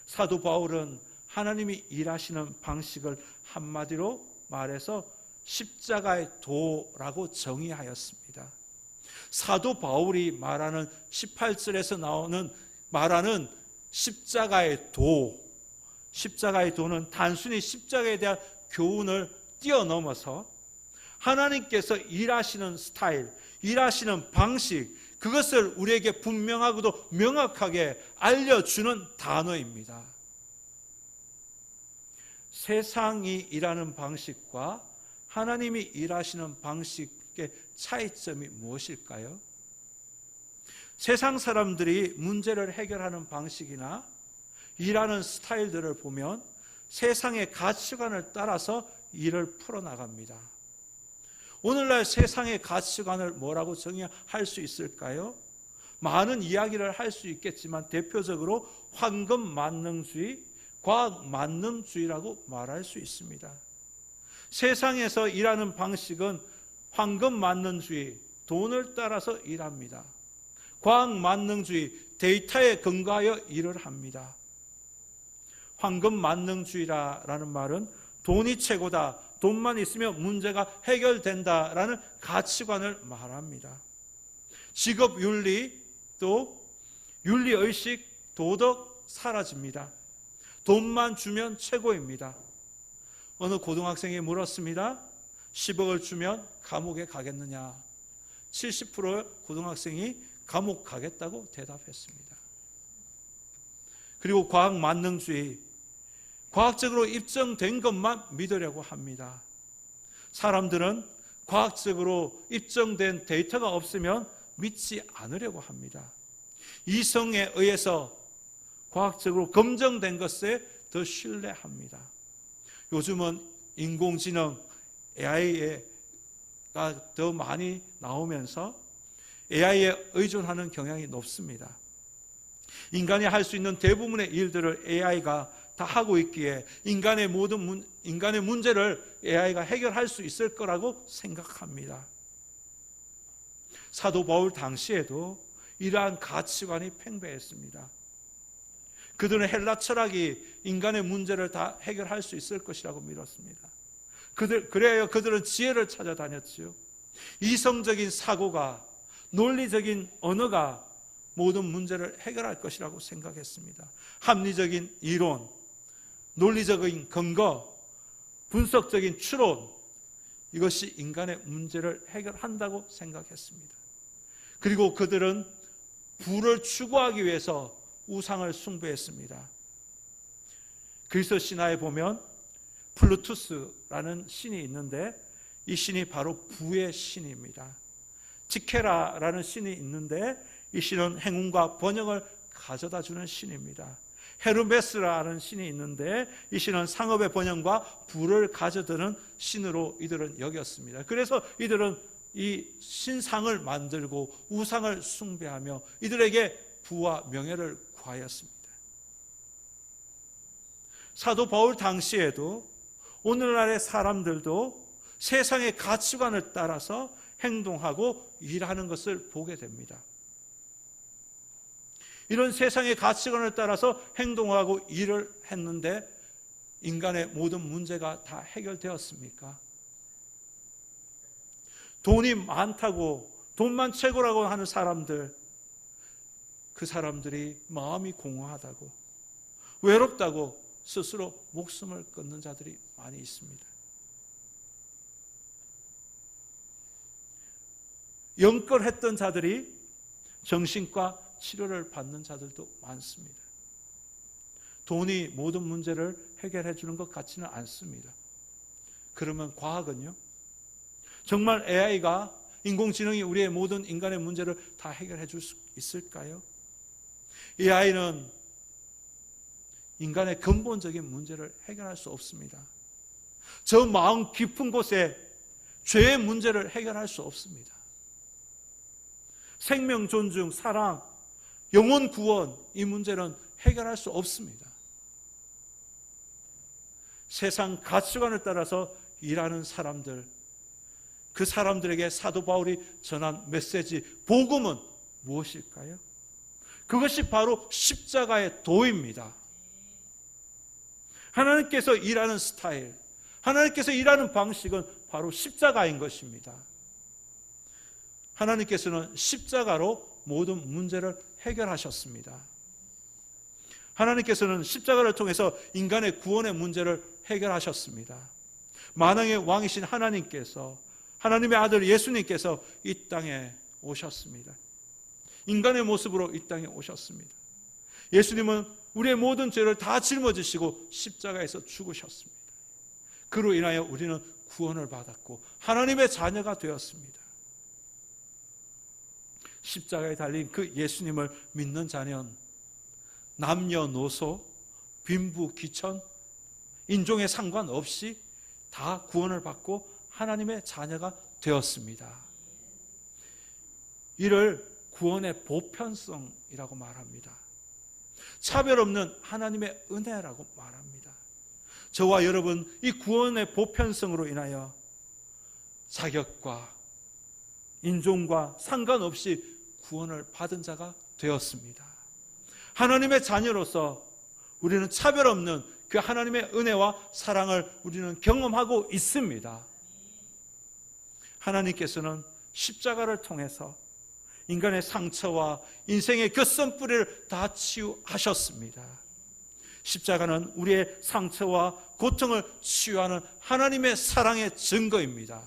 사도 바울은 하나님이 일하시는 방식을 한마디로 말해서 십자가의 도라고 정의하였습니다. 사도 바울이 말하는 18절에서 말하는 십자가의 도는 단순히 십자가에 대한 교훈을 뛰어넘어서 하나님께서 일하시는 스타일, 일하시는 방식, 그것을 우리에게 분명하고도 명확하게 알려주는 단어입니다. 세상이 일하는 방식과 하나님이 일하시는 방식의 차이점이 무엇일까요? 세상 사람들이 문제를 해결하는 방식이나 일하는 스타일들을 보면 세상의 가치관을 따라서 일을 풀어나갑니다. 오늘날 세상의 가치관을 뭐라고 정의할 수 있을까요? 많은 이야기를 할 수 있겠지만 대표적으로 황금 과학 만능주의라고 말할 수 있습니다. 세상에서 일하는 방식은 황금 만능주의, 돈을 따라서 일합니다. 과학 만능주의, 데이터에 근거하여 일을 합니다. 황금 만능주의라는 말은 돈이 최고다, 돈만 있으면 문제가 해결된다라는 가치관을 말합니다. 직업윤리, 또 윤리의식, 도덕 사라집니다. 돈만 주면 최고입니다. 어느 고등학생이 물었습니다. 10억을 주면 감옥에 가겠느냐? 70%의 고등학생이 감옥 가겠다고 대답했습니다. 그리고 과학 만능주의, 과학적으로 입증된 것만 믿으려고 합니다. 사람들은 과학적으로 입증된 데이터가 없으면 믿지 않으려고 합니다. 이성에 의해서 과학적으로 검증된 것에 더 신뢰합니다. 요즘은 인공지능 AI가 더 많이 나오면서 AI에 의존하는 경향이 높습니다. 인간이 할 수 있는 대부분의 일들을 AI가 다 하고 있기에 인간의 문제를 AI가 해결할 수 있을 거라고 생각합니다. 사도 바울 당시에도 이러한 가치관이 팽배했습니다. 그들은 헬라 철학이 인간의 문제를 다 해결할 수 있을 것이라고 믿었습니다. 그래야 그들은 지혜를 찾아다녔지요. 이성적인 사고가, 논리적인 언어가 모든 문제를 해결할 것이라고 생각했습니다. 합리적인 이론, 논리적인 근거, 분석적인 추론, 이것이 인간의 문제를 해결한다고 생각했습니다. 그리고 그들은 부를 추구하기 위해서 우상을 숭배했습니다. 그리스 신화에 보면 플루투스라는 신이 있는데 이 신이 바로 부의 신입니다. 지케라라는 신이 있는데 이 신은 행운과 번영을 가져다주는 신입니다. 헤르메스라는 신이 있는데 이 신은 상업의 번영과 부를 가져다는 신으로 이들은 여겼습니다. 그래서 이들은 이 신상을 만들고 우상을 숭배하며 이들에게 부와 명예를 구하였습니다. 사도 바울 당시에도 오늘날의 사람들도 세상의 가치관을 따라서 행동하고 일하는 것을 보게 됩니다. 이런 세상의 가치관을 따라서 행동하고 일을 했는데 인간의 모든 문제가 다 해결되었습니까? 돈이 많다고, 돈만 최고라고 하는 사람들, 그 사람들이 마음이 공허하다고, 외롭다고 스스로 목숨을 끊는 자들이 많이 있습니다. 영끌했던 자들이 정신과 치료를 받는 자들도 많습니다. 돈이 모든 문제를 해결해 주는 것 같지는 않습니다. 그러면 과학은요? 정말 AI가, 인공지능이 우리의 모든 인간의 문제를 다 해결해 줄 수 있을까요? 이 아이는 인간의 근본적인 문제를 해결할 수 없습니다. 저 마음 깊은 곳에 죄의 문제를 해결할 수 없습니다. 생명 존중, 사랑, 영혼 구원, 이 문제는 해결할 수 없습니다. 세상 가치관을 따라서 일하는 사람들, 그 사람들에게 사도 바울이 전한 메시지, 복음은 무엇일까요? 그것이 바로 십자가의 도입니다. 하나님께서 일하는 스타일, 하나님께서 일하는 방식은 바로 십자가인 것입니다. 하나님께서는 십자가로 모든 문제를 해결하셨습니다. 하나님께서는 십자가를 통해서 인간의 구원의 문제를 해결하셨습니다. 만왕의 왕이신 하나님께서, 하나님의 아들 예수님께서 이 땅에 오셨습니다. 인간의 모습으로 이 땅에 오셨습니다. 예수님은 우리의 모든 죄를 다 짊어지시고 십자가에서 죽으셨습니다. 그로 인하여 우리는 구원을 받았고 하나님의 자녀가 되었습니다. 십자가에 달린 그 예수님을 믿는 자는 남녀노소, 빈부, 귀천, 인종에 상관없이 다 구원을 받고 하나님의 자녀가 되었습니다. 이를 구원의 보편성이라고 말합니다. 차별 없는 하나님의 은혜라고 말합니다. 저와 여러분, 이 구원의 보편성으로 인하여 자격과 인종과 상관없이 구원을 받은 자가 되었습니다. 하나님의 자녀로서 우리는 차별 없는 그 하나님의 은혜와 사랑을 우리는 경험하고 있습니다. 하나님께서는 십자가를 통해서 인간의 상처와 인생의 곁선뿌리를 다 치유하셨습니다. 십자가는 우리의 상처와 고통을 치유하는 하나님의 사랑의 증거입니다.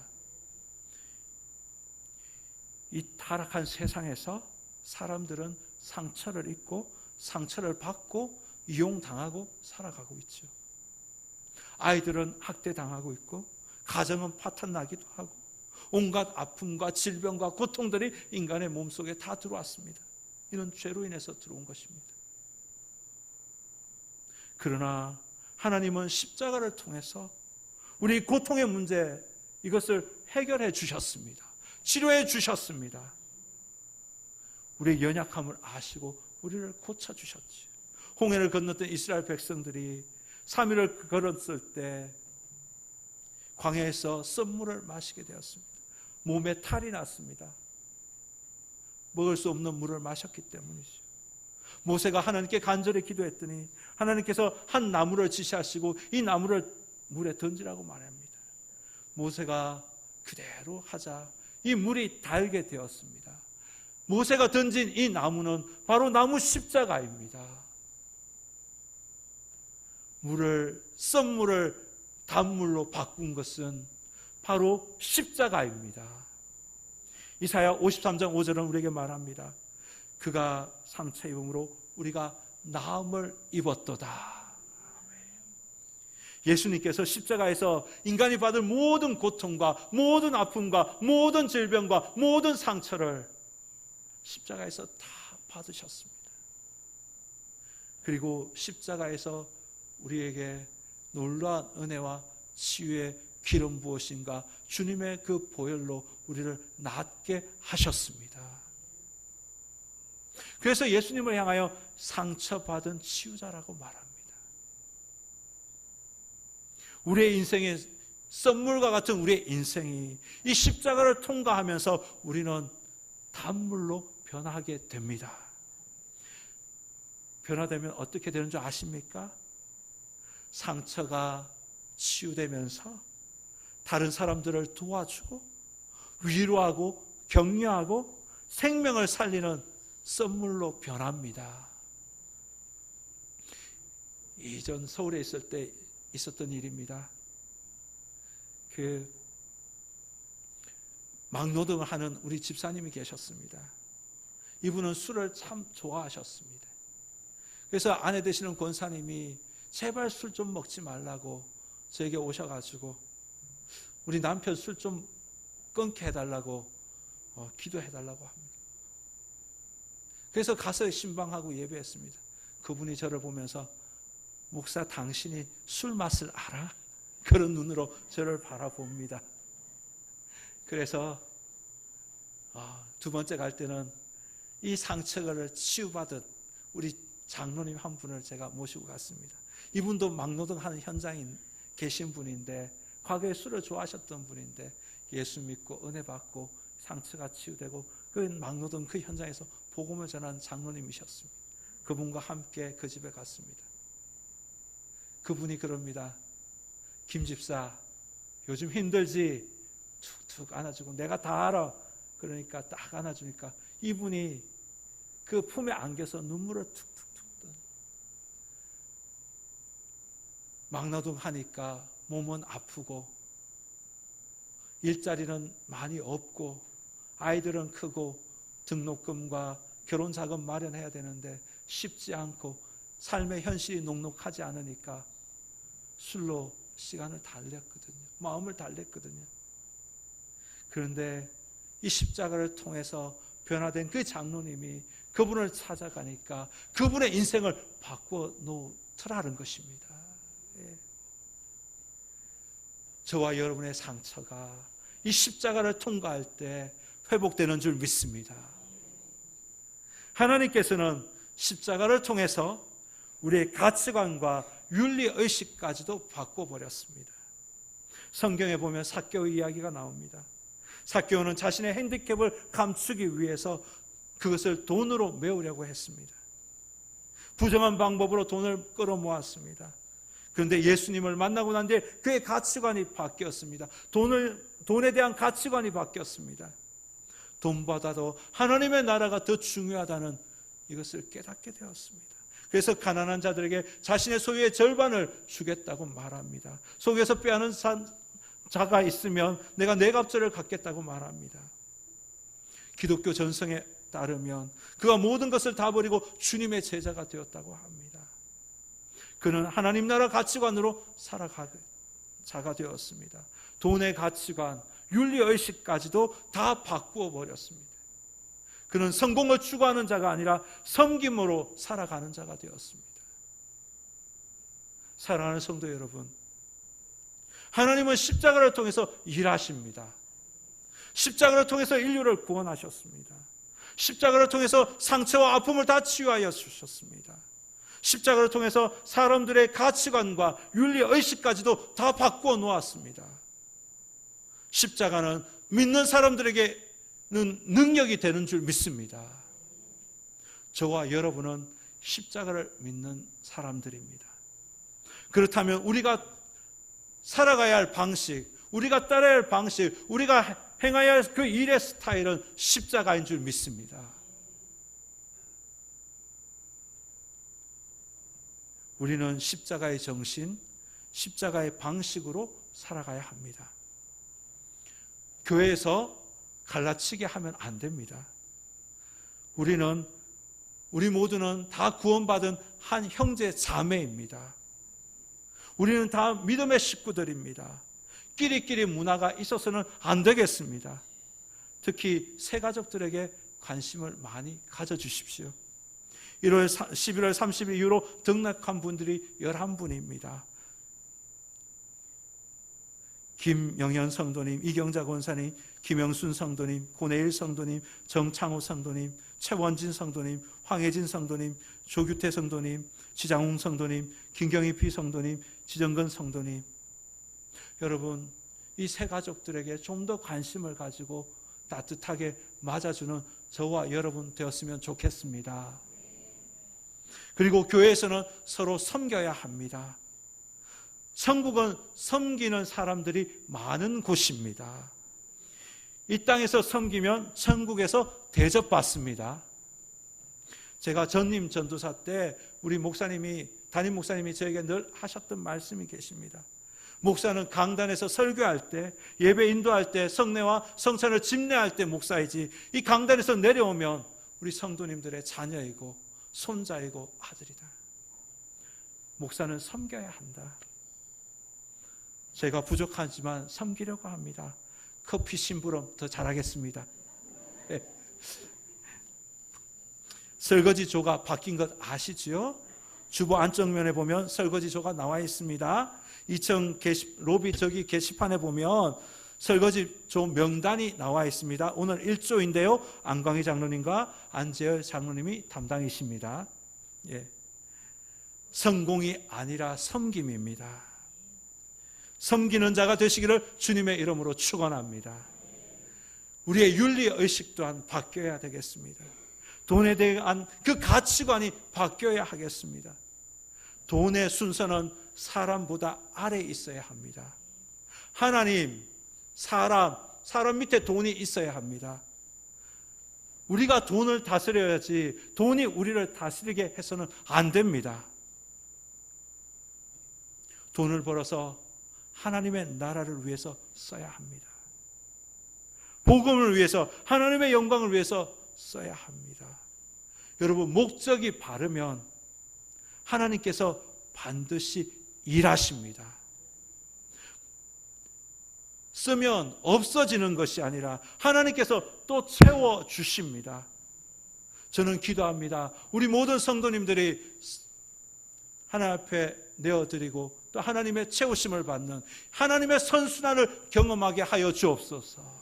이 타락한 세상에서 사람들은 상처를 입고 상처를 받고 이용당하고 살아가고 있죠. 아이들은 학대당하고 있고 가정은 파탄나기도 하고 온갖 아픔과 질병과 고통들이 인간의 몸속에 다 들어왔습니다. 이는 죄로 인해서 들어온 것입니다. 그러나 하나님은 십자가를 통해서 우리 고통의 문제, 이것을 해결해 주셨습니다. 치료해 주셨습니다. 우리의 연약함을 아시고 우리를 고쳐주셨지. 홍해를 건넜던 이스라엘 백성들이 3일을 걸었을 때 광야에서 썸물을 마시게 되었습니다. 몸에 탈이 났습니다. 먹을 수 없는 물을 마셨기 때문이죠. 모세가 하나님께 간절히 기도했더니 하나님께서 한 나무를 지시하시고 이 나무를 물에 던지라고 말합니다. 모세가 그대로 하자 이 물이 달게 되었습니다. 모세가 던진 이 나무는 바로 나무 십자가입니다. 썸물을 단물로 바꾼 것은 바로 십자가입니다. 이사야 53장 5절은 우리에게 말합니다. 그가 상처 입음으로 우리가 나음을 입었도다. 예수님께서 십자가에서 인간이 받을 모든 고통과 모든 아픔과 모든 질병과 모든 상처를 십자가에서 다 받으셨습니다. 그리고 십자가에서 우리에게 놀라운 은혜와 치유의 기름 부으심과 주님의 그 보혈로 우리를 낫게 하셨습니다. 그래서 예수님을 향하여 상처받은 치유자라고 말합니다. 우리의 인생의 썸물과 같은 우리의 인생이 이 십자가를 통과하면서 우리는 단물로 변하게 됩니다. 변화되면 어떻게 되는 줄 아십니까? 상처가 치유되면서 다른 사람들을 도와주고 위로하고 격려하고 생명을 살리는 썸물로 변합니다. 이전 서울에 있을 때 있었던 일입니다. 막노동을 하는 우리 집사님이 계셨습니다. 이분은 술을 참 좋아하셨습니다. 그래서 아내 되시는 권사님이 제발 술 좀 먹지 말라고 저에게 오셔가지고 우리 남편 술 좀 끊게 해달라고 기도해달라고 합니다. 그래서 가서 신방하고 예배했습니다. 그분이 저를 보면서 목사 당신이 술 맛을 알아? 그런 눈으로 저를 바라봅니다. 그래서 두 번째 갈 때는 이 상처를 치유받은 우리 장로님 한 분을 제가 모시고 갔습니다. 이분도 막노동하는 현장에 계신 분인데 과거에 술을 좋아하셨던 분인데 예수 믿고 은혜 받고 상처가 치유되고 그 막노동 그 현장에서 복음을 전한 장로님이셨습니다. 그분과 함께 그 집에 갔습니다. 그분이 그럽니다. 김 집사 요즘 힘들지? 툭툭 안아주고 내가 다 알아. 그러니까 딱 안아주니까 이분이 그 품에 안겨서 눈물을 툭툭툭 떠. 막노동 하니까 몸은 아프고 일자리는 많이 없고 아이들은 크고 등록금과 결혼자금 마련해야 되는데 쉽지 않고 삶의 현실이 녹록하지 않으니까 술로 시간을 달랬거든요. 마음을 달랬거든요. 그런데 이 십자가를 통해서 변화된 그 장로님이 그분을 찾아가니까 그분의 인생을 바꿔 놓더라는 것입니다. 예. 저와 여러분의 상처가 이 십자가를 통과할 때 회복되는 줄 믿습니다. 하나님께서는 십자가를 통해서 우리의 가치관과 윤리의식까지도 바꿔버렸습니다. 성경에 보면 삭개오의 이야기가 나옵니다. 삭개오는 자신의 핸디캡을 감추기 위해서 그것을 돈으로 메우려고 했습니다. 부정한 방법으로 돈을 끌어모았습니다. 그런데 예수님을 만나고 난 뒤에 그의 가치관이 바뀌었습니다. 돈에 대한 가치관이 바뀌었습니다. 돈보다도 하나님의 나라가 더 중요하다는 이것을 깨닫게 되었습니다. 그래서 가난한 자들에게 자신의 소유의 절반을 주겠다고 말합니다. 속에서 빼앗는 자가 있으면 내가 네 갑절을 갖겠다고 말합니다. 기독교 전성에 따르면 그가 모든 것을 다 버리고 주님의 제자가 되었다고 합니다. 그는 하나님 나라 가치관으로 살아가는 자가 되었습니다. 돈의 가치관, 윤리의식까지도 다 바꾸어 버렸습니다. 그는 성공을 추구하는 자가 아니라 섬김으로 살아가는 자가 되었습니다. 사랑하는 성도 여러분, 하나님은 십자가를 통해서 일하십니다. 십자가를 통해서 인류를 구원하셨습니다. 십자가를 통해서 상처와 아픔을 다 치유하여 주셨습니다. 십자가를 통해서 사람들의 가치관과 윤리의식까지도 다 바꾸어 놓았습니다. 십자가는 믿는 사람들에게는 능력이 되는 줄 믿습니다. 저와 여러분은 십자가를 믿는 사람들입니다. 그렇다면 우리가 살아가야 할 방식, 우리가 따라야 할 방식, 우리가 행해야 할 그 일의 스타일은 십자가인 줄 믿습니다. 우리는 십자가의 정신, 십자가의 방식으로 살아가야 합니다. 교회에서 갈라치게 하면 안 됩니다. 우리 모두는 다 구원받은 한 형제 자매입니다. 우리는 다 믿음의 식구들입니다. 끼리끼리 문화가 있어서는 안 되겠습니다. 특히 새가족들에게 관심을 많이 가져주십시오. 11월 30일 이후로 등록한 분들이 11분입니다. 김영현 성도님, 이경자 권사님, 김영순 성도님, 고내일 성도님, 정창호 성도님, 최원진 성도님, 황혜진 성도님, 조규태 성도님, 지장웅 성도님, 김경희 성도님, 지정근 성도님. 여러분, 이 세 가족들에게 좀 더 관심을 가지고 따뜻하게 맞아주는 저와 여러분 되었으면 좋겠습니다. 그리고 교회에서는 서로 섬겨야 합니다. 천국은 섬기는 사람들이 많은 곳입니다. 이 땅에서 섬기면 천국에서 대접받습니다. 제가 전임 전도사 때 우리 담임 목사님이 저에게 늘 하셨던 말씀이 계십니다. 목사는 강단에서 설교할 때, 예배 인도할 때, 성례와 성찬을 집례할 때 목사이지, 이 강단에서 내려오면 우리 성도님들의 자녀이고 손자이고 아들이다. 목사는 섬겨야 한다. 제가 부족하지만 섬기려고 합니다. 커피 심부름 더 잘하겠습니다. 네. 설거지조가 바뀐 것 아시지요? 주보 안쪽면에 보면 설거지조가 나와 있습니다. 2층 로비 저기 게시판에 보면 설거지조 명단이 나와 있습니다. 오늘 1조인데요. 안광희 장로님과 안재열 장로님이 담당이십니다. 예. 성공이 아니라 섬김입니다. 섬기는 자가 되시기를 주님의 이름으로 축원합니다. 우리의 윤리의식 또한 바뀌어야 되겠습니다. 돈에 대한 그 가치관이 바뀌어야 하겠습니다. 돈의 순서는 사람보다 아래에 있어야 합니다. 하나님, 사람 밑에 돈이 있어야 합니다. 우리가 돈을 다스려야지 돈이 우리를 다스리게 해서는 안 됩니다. 돈을 벌어서 하나님의 나라를 위해서 써야 합니다. 복음을 위해서, 하나님의 영광을 위해서 써야 합니다. 여러분, 목적이 바르면 하나님께서 반드시 일하십니다. 쓰면 없어지는 것이 아니라 하나님께서 또 채워주십니다. 저는 기도합니다. 우리 모든 성도님들이 하나님 앞에 내어드리고 또 하나님의 채우심을 받는 하나님의 선순환을 경험하게 하여 주옵소서.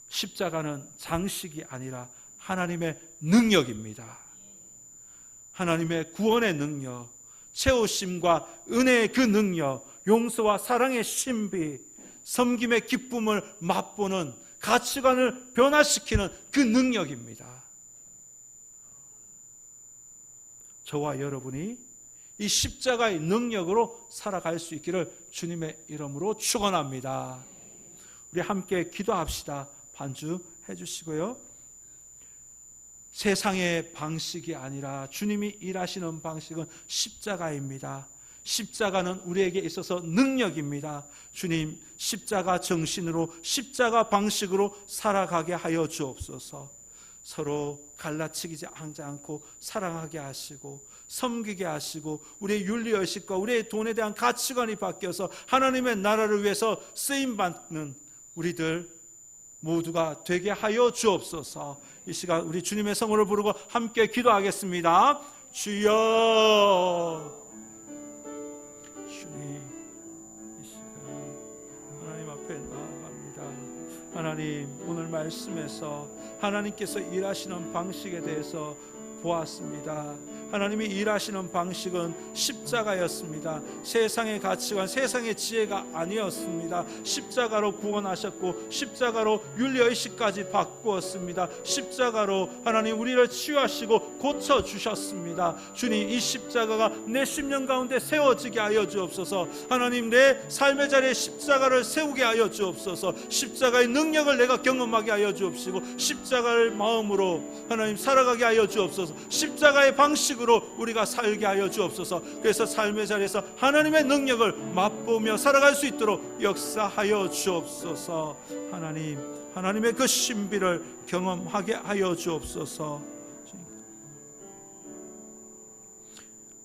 십자가는 장식이 아니라 하나님의 능력입니다. 하나님의 구원의 능력, 채우심과 은혜의 그 능력, 용서와 사랑의 신비, 섬김의 기쁨을 맛보는 가치관을 변화시키는 그 능력입니다. 저와 여러분이 이 십자가의 능력으로 살아갈 수 있기를 주님의 이름으로 축원합니다. 우리 함께 기도합시다. 반주해 주시고요. 세상의 방식이 아니라 주님이 일하시는 방식은 십자가입니다. 십자가는 우리에게 있어서 능력입니다. 주님, 십자가 정신으로, 십자가 방식으로 살아가게 하여 주옵소서. 서로 갈라치지 않고 사랑하게 하시고 섬기게 하시고 우리의 윤리의식과 우리의 돈에 대한 가치관이 바뀌어서 하나님의 나라를 위해서 쓰임받는 우리들 모두가 되게 하여 주옵소서. 이 시간 우리 주님의 성호를 부르고 함께 기도하겠습니다. 주여, 주님, 이 시간 하나님 앞에 나아갑니다. 하나님, 오늘 말씀에서 하나님께서 일하시는 방식에 대해서 보았습니다. 하나님이 일하시는 방식은 십자가였습니다. 세상의 가치관, 세상의 지혜가 아니었습니다. 십자가로 구원하셨고 십자가로 윤리의식까지 바꾸었습니다. 십자가로 하나님 우리를 치유하시고 고쳐주셨습니다. 주님, 이 십자가가 내 심령 가운데 세워지게 하여 주옵소서. 하나님, 내 삶의 자리에 십자가를 세우게 하여 주옵소서. 십자가의 능력을 내가 경험하게 하여 주옵시고 십자가를 마음으로 하나님 살아가게 하여 주옵소서. 십자가의 방식으로 우리가 살게 하여 주옵소서. 그래서 삶의 자리에서 하나님의 능력을 맛보며 살아갈 수 있도록 역사하여 주옵소서. 하나님, 하나님의 그 신비를 경험하게 하여 주옵소서.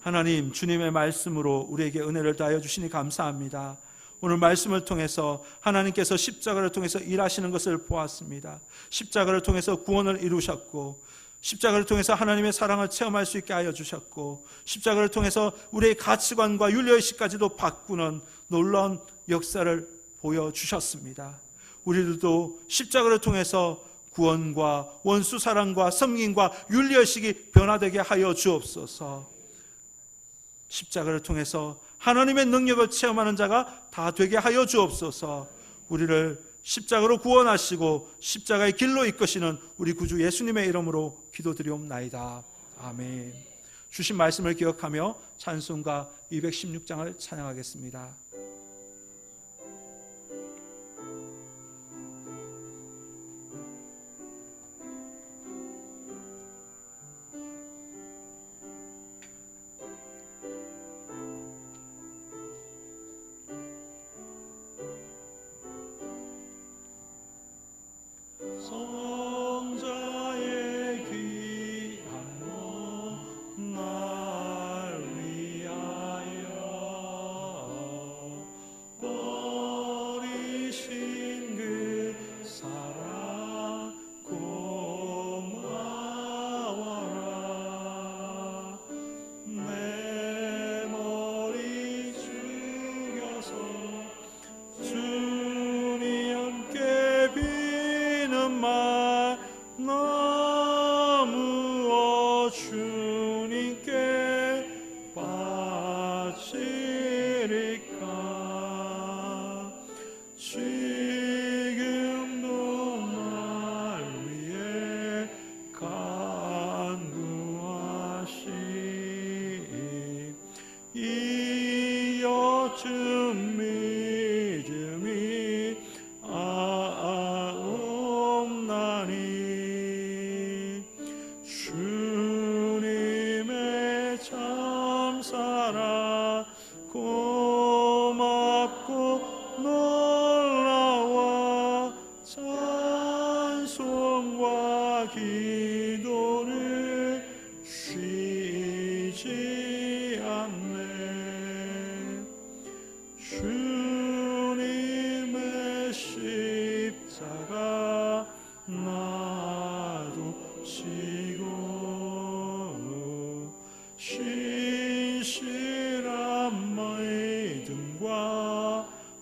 하나님, 주님의 말씀으로 우리에게 은혜를 더하여 주시니 감사합니다. 오늘 말씀을 통해서 하나님께서 십자가를 통해서 일하시는 것을 보았습니다. 십자가를 통해서 구원을 이루셨고 십자가를 통해서 하나님의 사랑을 체험할 수 있게 하여 주셨고 십자가를 통해서 우리의 가치관과 윤리의식까지도 바꾸는 놀라운 역사를 보여주셨습니다. 우리들도 십자가를 통해서 구원과 원수 사랑과 섬김과 윤리의식이 변화되게 하여 주옵소서. 십자가를 통해서 하나님의 능력을 체험하는 자가 다 되게 하여 주옵소서. 우리를 십자가로 구원하시고 십자가의 길로 이끄시는 우리 구주 예수님의 이름으로 기도드리옵나이다. 아멘. 주신 말씀을 기억하며 찬송가 216장을 찬양하겠습니다. 성자의 귀한 몸 날 위하여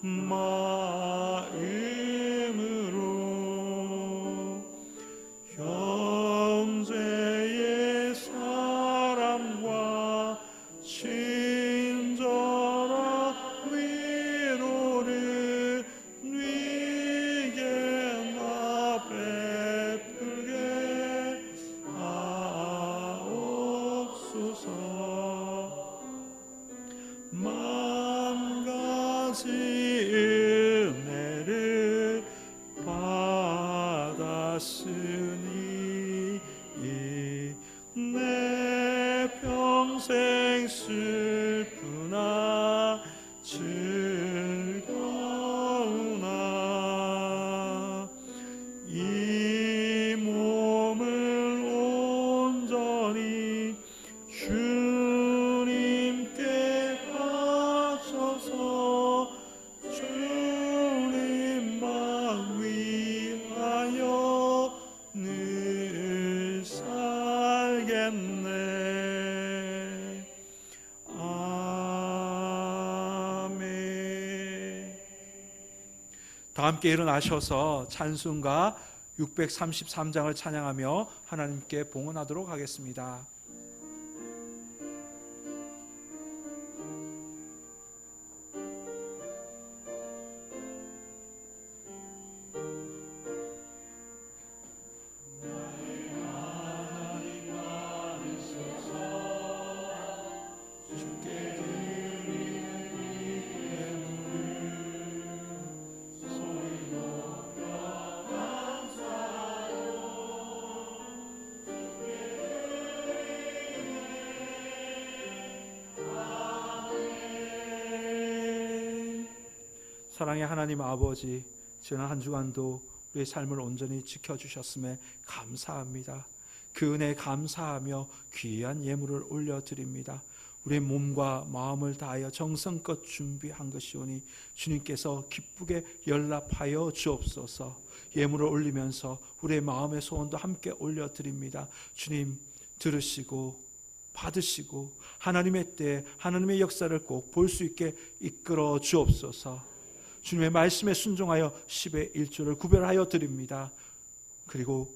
마음으로 형제의 사랑과 친절한 위로를 네게 나 베풀게 하옵소서. 만 가지 은혜를 받았으니 내 평생 슬프나 즐거우나 이 몸을 온전히 주님께 바쳐서 주님만 위하여 늘 살겠네. 아멘. 다 함께 일어나셔서 찬송가 633장을 찬양하며 하나님께 봉헌하도록 하겠습니다. 사랑의 하나님 아버지, 지난 한 주간도 우리의 삶을 온전히 지켜주셨음에 감사합니다. 그 은혜에 감사하며 귀한 예물을 올려드립니다. 우리의 몸과 마음을 다하여 정성껏 준비한 것이오니 주님께서 기쁘게 연락하여 주옵소서. 예물을 올리면서 우리의 마음의 소원도 함께 올려드립니다. 주님 들으시고 받으시고 하나님의 때에 하나님의 역사를 꼭 볼 수 있게 이끌어 주옵소서. 주님의 말씀에 순종하여 10의 1조를 구별하여 드립니다. 그리고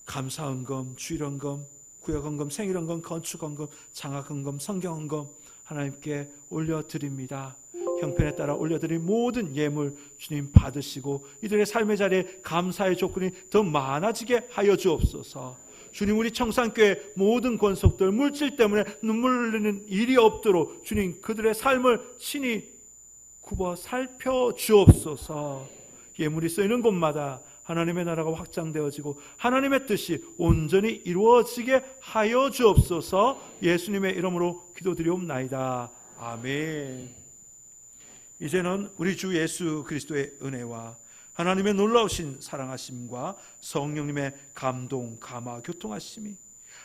감사헌금, 주일헌금, 구역헌금, 생일헌금, 건축헌금, 장학헌금, 성경헌금 하나님께 올려드립니다. 형편에 따라 올려드린 모든 예물 주님 받으시고 이들의 삶의 자리에 감사의 조건이 더 많아지게 하여 주옵소서. 주님, 우리 청산교회 모든 권속들 물질 때문에 눈물 흘리는 일이 없도록 주님 그들의 삶을 친히 굽어 살펴 주옵소서. 예물이 쓰이는 곳마다 하나님의 나라가 확장되어지고 하나님의 뜻이 온전히 이루어지게 하여 주옵소서. 예수님의 이름으로 기도드리옵나이다. 아멘. 이제는 우리 주 예수 그리스도의 은혜와 하나님의 놀라우신 사랑하심과 성령님의 감동, 감화, 교통하심이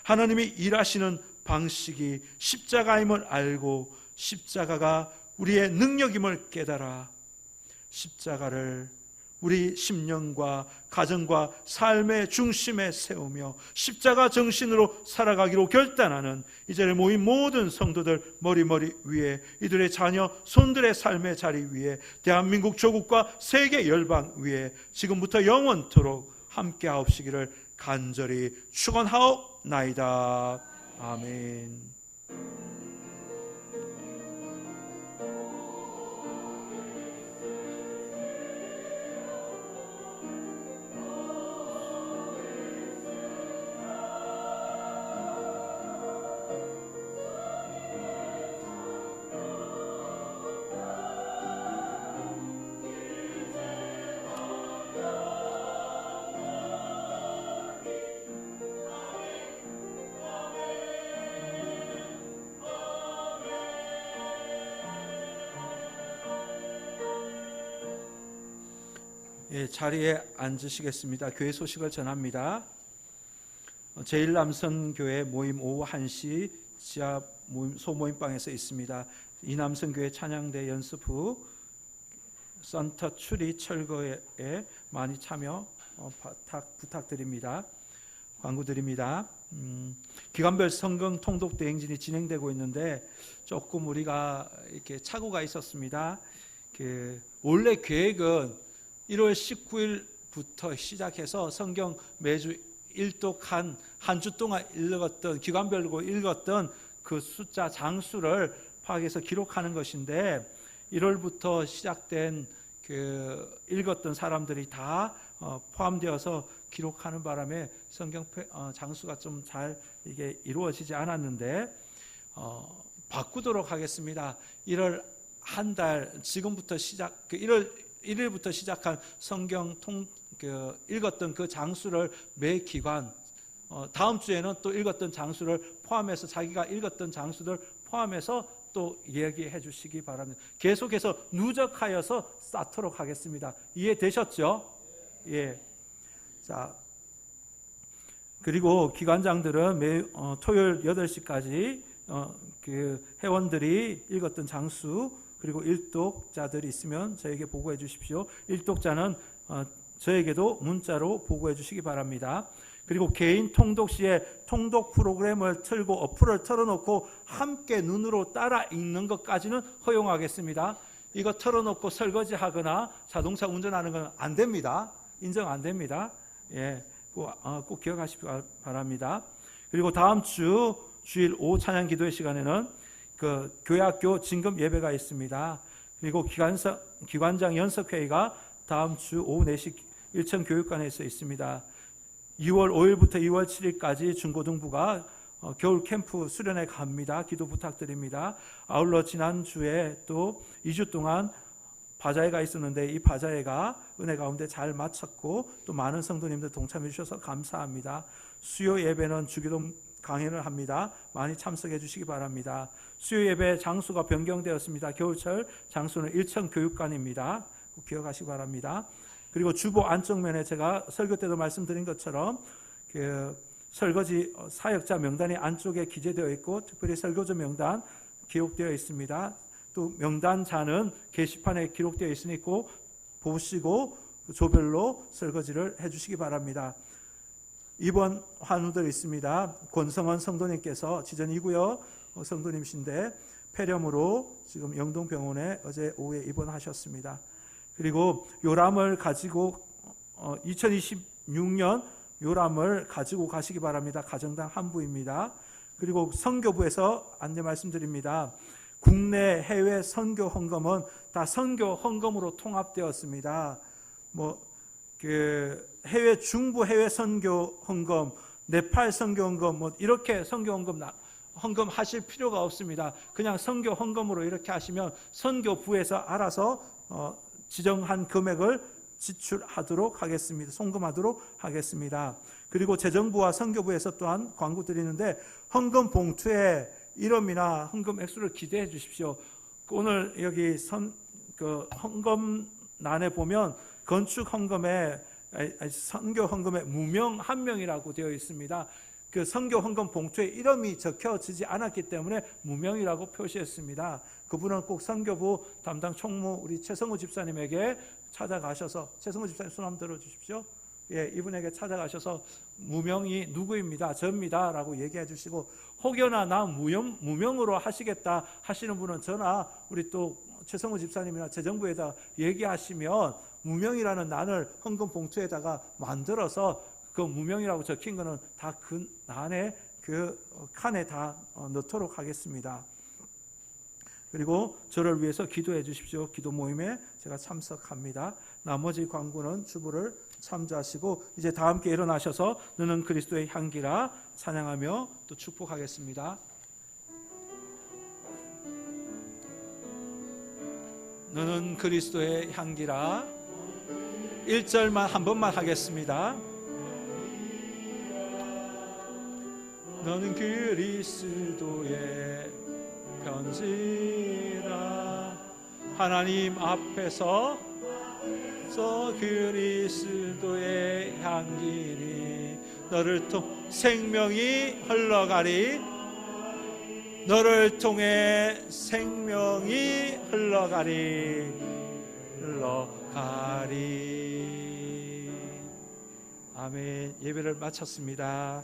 하나님이 일하시는 방식이 십자가임을 알고 십자가가 우리의 능력임을 깨달아 십자가를 우리 심령과 가정과 삶의 중심에 세우며 십자가 정신으로 살아가기로 결단하는 이 자리에 모인 모든 성도들 머리 위에 이들의 자녀 손들의 삶의 자리 위에 대한민국 조국과 세계 열방 위에 지금부터 영원토록 함께하옵시기를 간절히 축원하옵나이다. 아멘. 예, 자리에 앉으시겠습니다. 교회 소식을 전합니다. 제1남성교회 모임 오후 1시 지하 소모임방에서 있습니다. 이 남성교회 찬양대 연습 후 선터 추리 철거에 많이 참여 부탁드립니다. 광고 드립니다. 기간별 성경 통독 대행진이 진행되고 있는데 조금 우리가 이렇게 착오가 있었습니다. 원래 계획은 1월 19일부터 시작해서 성경 매주 일독 한 주 동안 읽었던, 기간별로 읽었던 그 숫자 장수를 파악해서 기록하는 것인데, 1월부터 시작된 읽었던 사람들이 다 포함되어서 기록하는 바람에 성경 장수가 좀 잘 이게 이루어지지 않았는데, 바꾸도록 하겠습니다. 1월 한 달, 지금부터 1월 1일부터 시작한 성경 읽었던 그 장수를 매 기관, 다음 주에는 또 읽었던 장수를 포함해서, 자기가 읽었던 장수들 포함해서 또 얘기해 주시기 바랍니다. 계속해서 누적하여서 쌓도록 하겠습니다. 이해되셨죠? 예. 자, 그리고 기관장들은 매 토요일 8시까지 회원들이 읽었던 장수, 그리고 일독자들이 있으면 저에게 보고해 주십시오. 일독자는 저에게도 문자로 보고해 주시기 바랍니다. 그리고 개인 통독 시에 통독 프로그램을 틀고 어플을 틀어놓고 함께 눈으로 따라 읽는 것까지는 허용하겠습니다. 이거 틀어놓고 설거지하거나 자동차 운전하는 건 안 됩니다. 인정 안 됩니다. 예, 꼭 기억하시기 바랍니다. 그리고 다음 주 주일 오후 찬양 기도의 시간에는 교회학교 진급 예배가 있습니다. 그리고 기관장 연석회의가 다음 주 오후 4시 일천교육관에서 있습니다. 2월 5일부터 2월 7일까지 중고등부가 겨울 캠프 수련회 갑니다. 기도 부탁드립니다. 아울러 지난주에 또 2주 동안 바자회가 있었는데, 이 바자회가 은혜 가운데 잘 마쳤고 또 많은 성도님들 동참해 주셔서 감사합니다. 수요 예배는 주기도 강연을 합니다. 많이 참석해 주시기 바랍니다. 수요 예배 장소가 변경되었습니다. 겨울철 장소는 일천교육관입니다. 꼭 기억하시기 바랍니다. 그리고 주보 안쪽면에 제가 설교 때도 말씀드린 것처럼 설거지 사역자 명단이 안쪽에 기재되어 있고, 특별히 설교조 명단 기록되어 있습니다. 또 명단자는 게시판에 기록되어 있으니 꼭 보시고 조별로 설거지를 해주시기 바랍니다. 입원 환우들 있습니다. 권성원 성도님께서 지전 2구역 성도님이신데 폐렴으로 지금 영동병원에 어제 오후에 입원하셨습니다. 그리고 요람을 가지고 2026년 요람을 가지고 가시기 바랍니다. 가정당 한 부입니다. 그리고 선교부에서 안내 말씀드립니다. 국내 해외 선교 헌금은 다 선교 헌금으로 통합되었습니다. 해외 중부 해외 선교 헌금, 네팔 선교 헌금, 이렇게 선교 헌금 하실 필요가 없습니다. 그냥 선교 헌금으로 이렇게 하시면 선교부에서 알아서 지정한 금액을 지출하도록 하겠습니다. 송금하도록 하겠습니다. 그리고 재정부와 선교부에서 또한 광고 드리는데, 헌금 봉투에 이름이나 헌금 액수를 기대해 주십시오. 오늘 여기 헌금란에 보면 건축 헌금에, 선교 헌금에 무명 한 명이라고 되어 있습니다. 그 선교 헌금 봉투에 이름이 적혀지지 않았기 때문에 무명이라고 표시했습니다. 그분은 꼭 선교부 담당 총무 우리 최성우 집사님에게 찾아가셔서, 최성우 집사님 손 한번 들어주십시오. 예, 이분에게 찾아가셔서 무명이 누구입니다, 접니다 라고 얘기해 주시고, 혹여나 나 무명으로 하시겠다 하시는 분은 저나 우리 또 최성우 집사님이나 재정부에다 얘기하시면 무명이라는 난을 헌금 봉투에다가 만들어서 그 무명이라고 적힌 거는 다 그 난에, 그 칸에 다 넣도록 하겠습니다. 그리고 저를 위해서 기도해 주십시오. 기도 모임에 제가 참석합니다. 나머지 광고는 주보를 참조하시고 이제 다 함께 일어나셔서 너는 그리스도의 향기라 찬양하며 또 축복하겠습니다. 너는 그리스도의 향기라. 1절만 한 번만 하겠습니다. 너는 그리스도의 편지라. 하나님 앞에서 그리스도의 향기니 너를 통 생명이 흘러가리. 너를 통해 생명이 흘러가리. 아멘. 예배를 마쳤습니다.